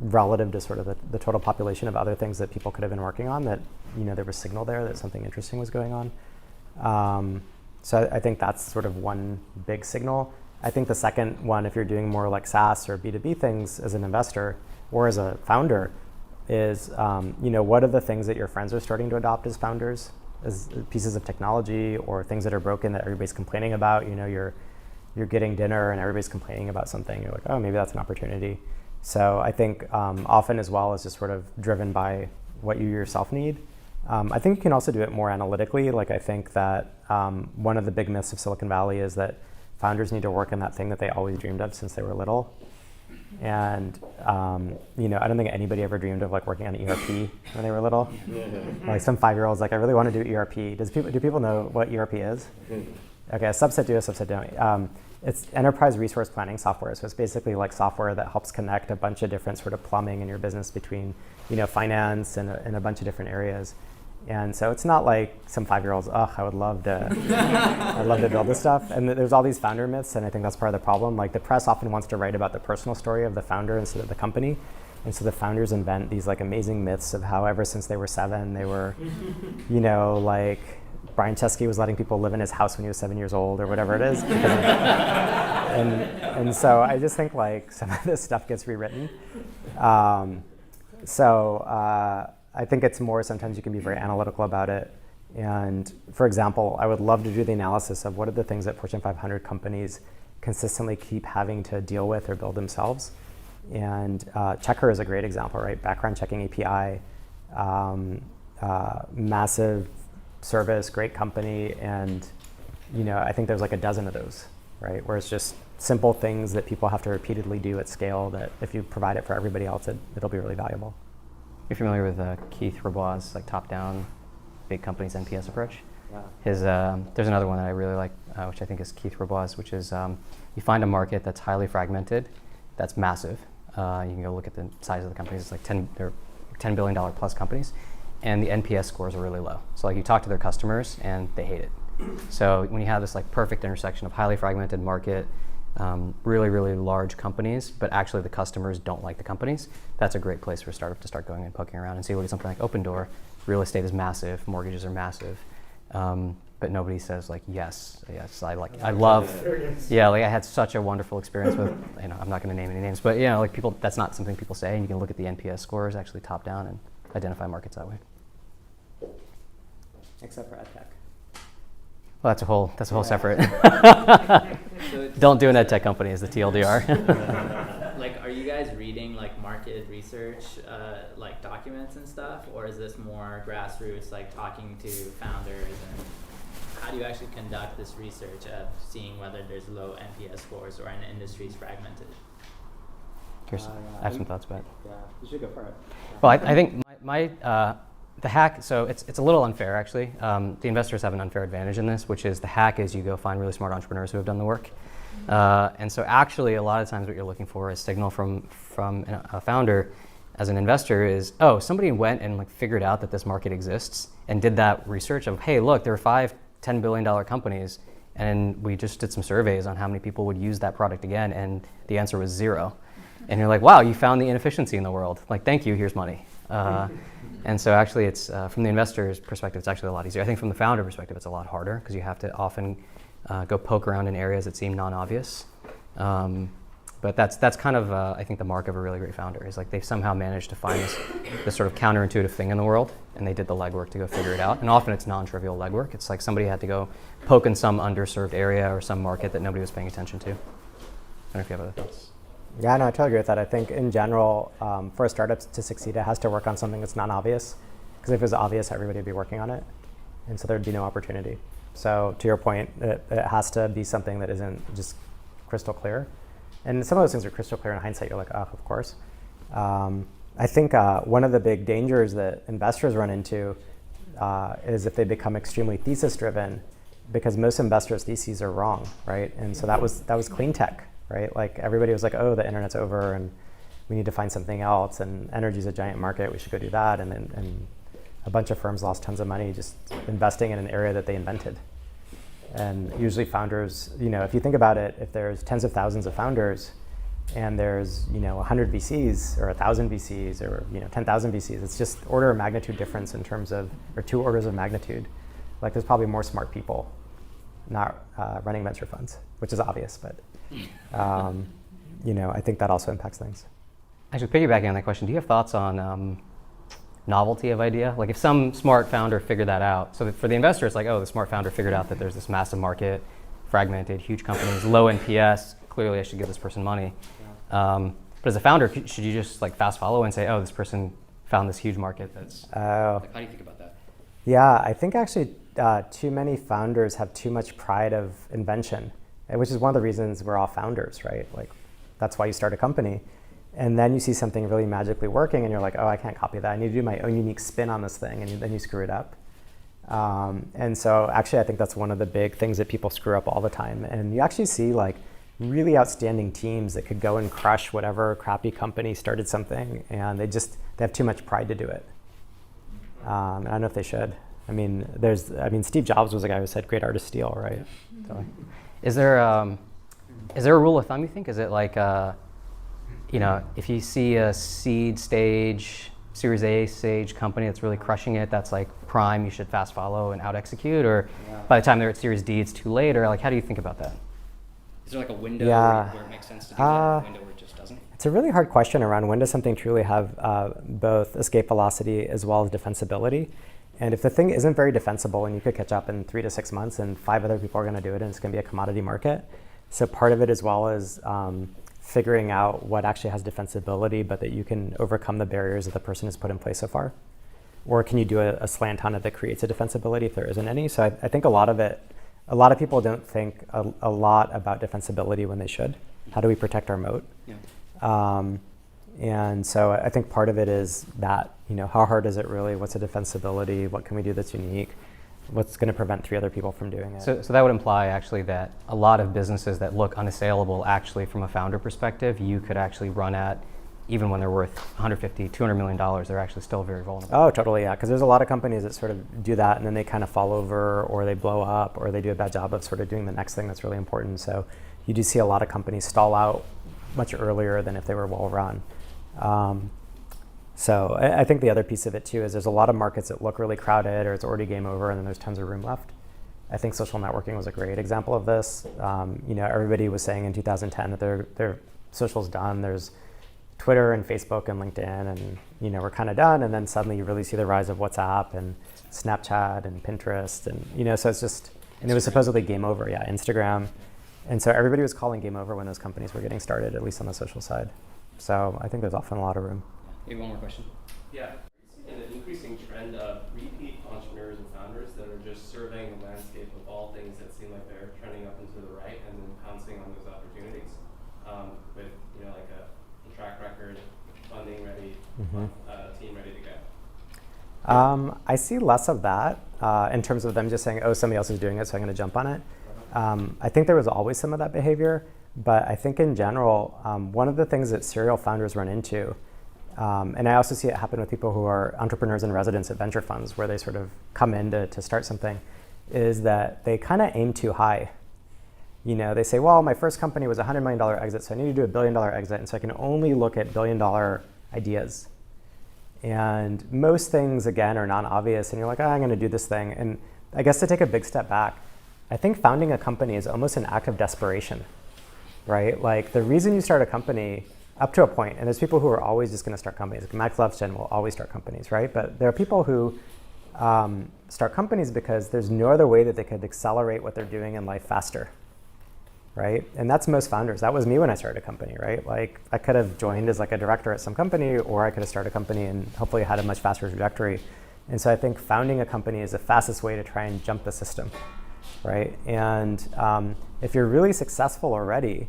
relative to sort of the total population of other things that people could have been working on, that there was signal there that something interesting was going on. So I think that's sort of one big signal. I think the second one, if you're doing more like SaaS or B2B things as an investor or as a founder, is what are the things that your friends are starting to adopt as founders, as pieces of technology or things that are broken that everybody's complaining about. You're getting dinner and everybody's complaining about something. You're like, oh, maybe that's an opportunity. So I think often as well is just sort of driven by what you yourself need. I think you can also do it more analytically. I think that one of the big myths of Silicon Valley is that founders need to work in that thing that they always dreamed of since they were little. And I don't think anybody ever dreamed of working on ERP when they were little. Some 5-year-olds I really want to do ERP. Do people know what ERP is? Okay, a subset do, a subset don't. It's enterprise resource planning software. So it's basically software that helps connect a bunch of different sort of plumbing in your business between finance and a bunch of different areas. And so it's not like some 5-year-olds, I would love to, I'd love to build this stuff. And there's all these founder myths, and I think that's part of the problem. The press often wants to write about the personal story of the founder instead of the company. And so the founders invent these amazing myths of how ever since they were 7, they were, Brian Chesky was letting people live in his house when he was 7 years old or whatever it is. And so I just think some of this stuff gets rewritten. I think it's more sometimes you can be very analytical about it. And for example, I would love to do the analysis of what are the things that Fortune 500 companies consistently keep having to deal with or build themselves. And Checker is a great example, right? Background checking API, massive service, great company. And I think there's a dozen of those, right? Where it's just simple things that people have to repeatedly do at scale that if you provide it for everybody else, it'll be really valuable. You're familiar with Keith Rabois' top-down, big companies NPS approach? Yeah. There's another one that I really like, which I think is Keith Rabois, which is you find a market that's highly fragmented, that's massive. You can go look at the size of the companies. It's they're $10 billion plus companies, and the NPS scores are really low. So you talk to their customers and they hate it. So when you have this perfect intersection of highly fragmented market, really, really large companies, but actually the customers don't like the companies, that's a great place for a startup to start going and poking around and see. Look at something like Open Door. Real estate is massive, mortgages are massive, but nobody says yes, I love, I had such a wonderful experience with, I'm not going to name any names, but people, that's not something people say, and you can look at the NPS scores actually top down and identify markets that way. Except for EdTech. Well, that's a whole separate. Don't do an ed tech company is the TLDR. Are you guys reading market research, documents and stuff, or is this more grassroots, talking to founders, and how do you actually conduct this research of seeing whether there's low NPS scores or an industry's fragmented? I have some thoughts about it. Yeah, you should go for it. Yeah. Well, I think the hack, so it's a little unfair actually. The investors have an unfair advantage in this, which is the hack is you go find really smart entrepreneurs who have done the work. And so actually a lot of times what you're looking for is signal from a founder as an investor is, somebody went and figured out that this market exists and did that research of, hey, look, there are 5 $10 billion companies, and we just did some surveys on how many people would use that product again, and the answer was 0. And you're like, wow, you found the inefficiency in the world. Thank you, here's money. And so actually it's, from the investor's perspective, it's actually a lot easier. I think from the founder perspective, it's a lot harder because you have to often go poke around in areas that seem non-obvious. But that's kind of, I think, the mark of a really great founder is like they've somehow managed to find this sort of counterintuitive thing in the world, and they did the legwork to go figure it out. And often it's non-trivial legwork. It's like somebody had to go poke in some underserved area or some market that nobody was paying attention to. I don't know if you have other thoughts. Yeah, no, I totally agree with that. I think in general, for a startup to succeed, it has to work on something that's non-obvious. Because if it was obvious, everybody would be working on it. And so there'd be no opportunity. So to your point, it has to be something that isn't just crystal clear. And some of those things are crystal clear in hindsight. You're like, oh, of course. I think one of the big dangers that investors run into is if they become extremely thesis-driven, because most investors' theses are wrong, right? And so that was clean tech, right? Like everybody was like, oh, the internet's over, and we need to find something else, and energy's a giant market. We should go do that, and a bunch of firms lost tons of money just investing in an area that they invented. And usually founders, if you think about it, if there's tens of thousands of founders and there's 100 VCs or 1,000 VCs or 10,000 VCs, it's just order of magnitude difference in terms of, or 2 orders of magnitude. Like there's probably more smart people not running venture funds, which is obvious, but I think that also impacts things. Actually, piggybacking on that question, do you have thoughts on novelty of idea? Like if some smart founder figured that out, so that for the investor, it's like, oh, the smart founder figured out that there's this massive market, fragmented, huge companies, low NPS, clearly I should give this person money. But as a founder, should you just like fast follow and say, oh, this person found this huge market that's, like, how do you think about that? Yeah, I think actually too many founders have too much pride of invention, which is one of the reasons we're all founders, right? Like that's why you start a company. And then you see something really magically working and you're like, oh, I can't copy that. I need to do my own unique spin on this thing, and then you screw it up. And so actually I think that's one of the big things that people screw up all the time. And you actually see like really outstanding teams that could go and crush whatever crappy company started something, and they have too much pride to do it. I don't know if they should. Steve Jobs was a guy who said great artists steal, right? So. Is there a rule of thumb, you think? Is it like, if you see a seed stage, Series A stage company that's really crushing it, that's like prime, you should fast follow and out execute, or by the time they're at Series D, it's too late, or like, how do you think about that? Is there like a window where it makes sense to do that, a window where it just doesn't? It's a really hard question around when does something truly have both escape velocity as well as defensibility. And if the thing isn't very defensible and you could catch up in 3 to 6 months and 5 other people are going to do it and it's going to be a commodity market. So part of it as well is figuring out what actually has defensibility, but that you can overcome the barriers that the person has put in place so far. Or can you do a slant on it that creates a defensibility if there isn't any? So I think a lot of people don't think a lot about defensibility when they should. How do we protect our moat? Yeah. And so I think part of it is that, how hard is it really? What's the defensibility? What can we do that's unique? What's going to prevent 3 other people from doing it? So that would imply actually that a lot of businesses that look unassailable, actually from a founder perspective, you could actually run at, even when they're worth $150, $200 million, they're actually still very vulnerable. Oh, totally, yeah. Because there's a lot of companies that sort of do that and then they kind of fall over, or they blow up, or they do a bad job of sort of doing the next thing that's really important. So you do see a lot of companies stall out much earlier than if they were well run. So I think the other piece of it too is there's a lot of markets that look really crowded, or it's already game over, and then there's tons of room left. I think social networking was a great example of this. Everybody was saying in 2010 that their social's done. There's Twitter and Facebook and LinkedIn, and we're kind of done. And then suddenly you really see the rise of WhatsApp and Snapchat and Pinterest, and so it's just, and it was supposedly game over. Yeah, Instagram, and so everybody was calling game over when those companies were getting started, at least on the social side. So I think there's often a lot of room. Maybe one more question. Yeah, are you seeing an increasing trend of repeat entrepreneurs and founders that are just surveying the landscape of all things that seem like they're trending up and to the right, and then pouncing on those opportunities with like a track record, funding ready, team ready to go? I see less of that in terms of them just saying, oh, somebody else is doing it, so I'm going to jump on it. I think there was always some of that behavior, but I think in general, one of the things that serial founders run into, and I also see it happen with people who are entrepreneurs in residence at venture funds, where they sort of come in to start something, is that they kind of aim too high. They say, well, my first company was a $100 million exit, so I need to do a $1 billion exit, and so I can only look at $1 billion ideas. And most things, again, are non-obvious, and you're like, I'm going to do this thing. And I guess to take a big step back, I think founding a company is almost an act of desperation. right? Like the reason you start a company, up to a point, and there's people who are always just going to start companies. Like Max Levchin will always start companies, right? But there are people who start companies because there's no other way that they could accelerate what they're doing in life faster, right? And that's most founders. That was me when I started a company, right? Like I could have joined as like a director at some company, or I could have started a company and hopefully had a much faster trajectory. And so I think founding a company is the fastest way to try and jump the system, right? And if you're really successful already,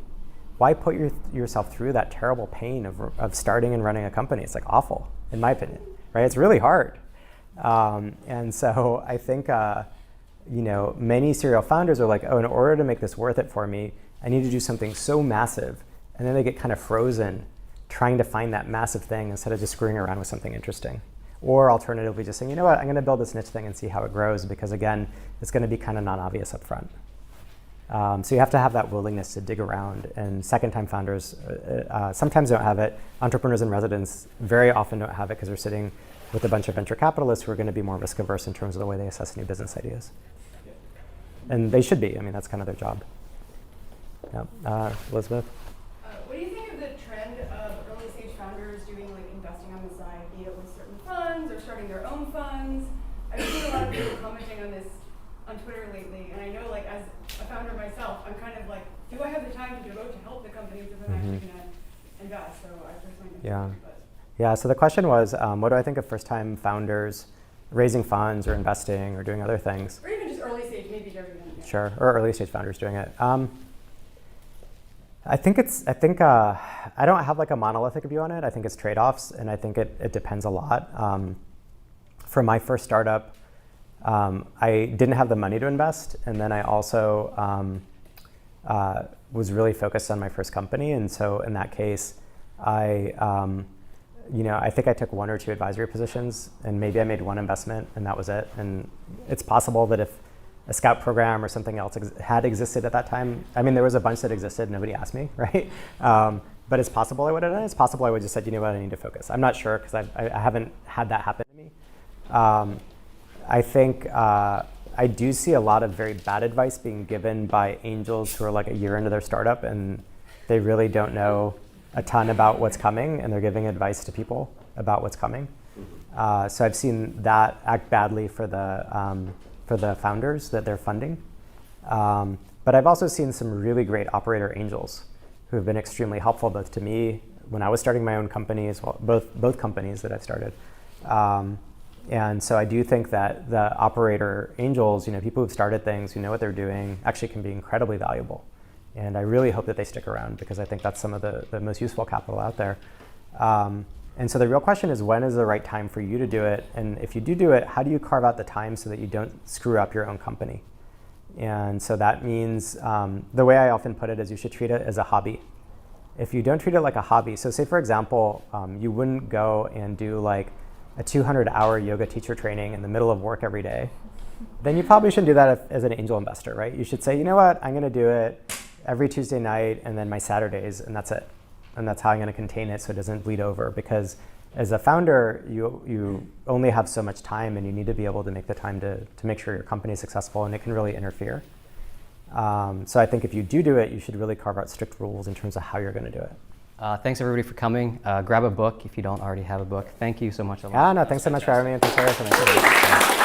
why put yourself through that terrible pain of starting and running a company? It's like awful, in my opinion, right? It's really hard. And so I think, many serial founders are like, oh, in order to make this worth it for me, I need to do something so massive. And then they get kind of frozen trying to find that massive thing instead of just screwing around with something interesting. Or alternatively, just saying, you know what, I'm going to build this niche thing and see how it grows, because again, it's going to be kind of non-obvious up front. So you have to have that willingness to dig around, and second-time founders sometimes don't have it. Entrepreneurs in residence very often don't have it because they're sitting with a bunch of venture capitalists who are going to be more risk-averse in terms of the way they assess new business ideas. And they should be. I mean, that's kind of their job. Yeah. Elizabeth? What do you think of the trend of early-stage founders doing like investing on the side, be it with certain funds or starting their own funds? I've seen a lot of people commenting on this on Twitter lately, and I know, like, as a founder myself, I'm kind of like, do I have the time to devote to help the companies if I'm actually going to invest? So I personally don't. Yeah, so the question was, what do I think of first-time founders raising funds or investing or doing other things? Or even just early stage, maybe everything. Yeah. Sure, or early-stage founders doing it. I think I don't have like a monolithic view on it. I think it's trade-offs, and I think it depends a lot. For my first startup, I didn't have the money to invest, and then I also was really focused on my first company, and so in that case, I think I took 1 or 2 advisory positions, and maybe I made 1 investment, and that was it. And it's possible that if a scout program or something else had existed at that time, I mean, there was a bunch that existed, nobody asked me, right? But it's possible I would have done it. It's possible I would have just said, you know what, I need to focus. I'm not sure, because I haven't had that happen to me. I think I do see a lot of very bad advice being given by angels who are like a year into their startup, and they really don't know a ton about what's coming, and they're giving advice to people about what's coming. So I've seen that act badly for the founders that they're funding. But I've also seen some really great operator angels who have been extremely helpful, both to me when I was starting my own company, as well, both companies that I've started. And so I do think that the operator angels, people who've started things, who know what they're doing, actually can be incredibly valuable. And I really hope that they stick around, because I think that's some of the most useful capital out there. And so the real question is, when is the right time for you to do it? And if you do it, how do you carve out the time so that you don't screw up your own company? And so that means, the way I often put it is, you should treat it as a hobby. If you don't treat it like a hobby, so say for example, you wouldn't go and do like a 200-hour yoga teacher training in the middle of work every day, then you probably shouldn't do that as an angel investor, right? You should say, you know what, I'm going to do it every Tuesday night and then my Saturdays, and that's it. And that's how I'm going to contain it so it doesn't bleed over. Because as a founder, you only have so much time, and you need to be able to make the time to make sure your company is successful, and it can really interfere. So I think if you do it, you should really carve out strict rules in terms of how you're going to do it. Thanks everybody for coming. Grab a book if you don't already have a book. Thank you so much, Elad. Thanks so much for having me, and thanks for everything.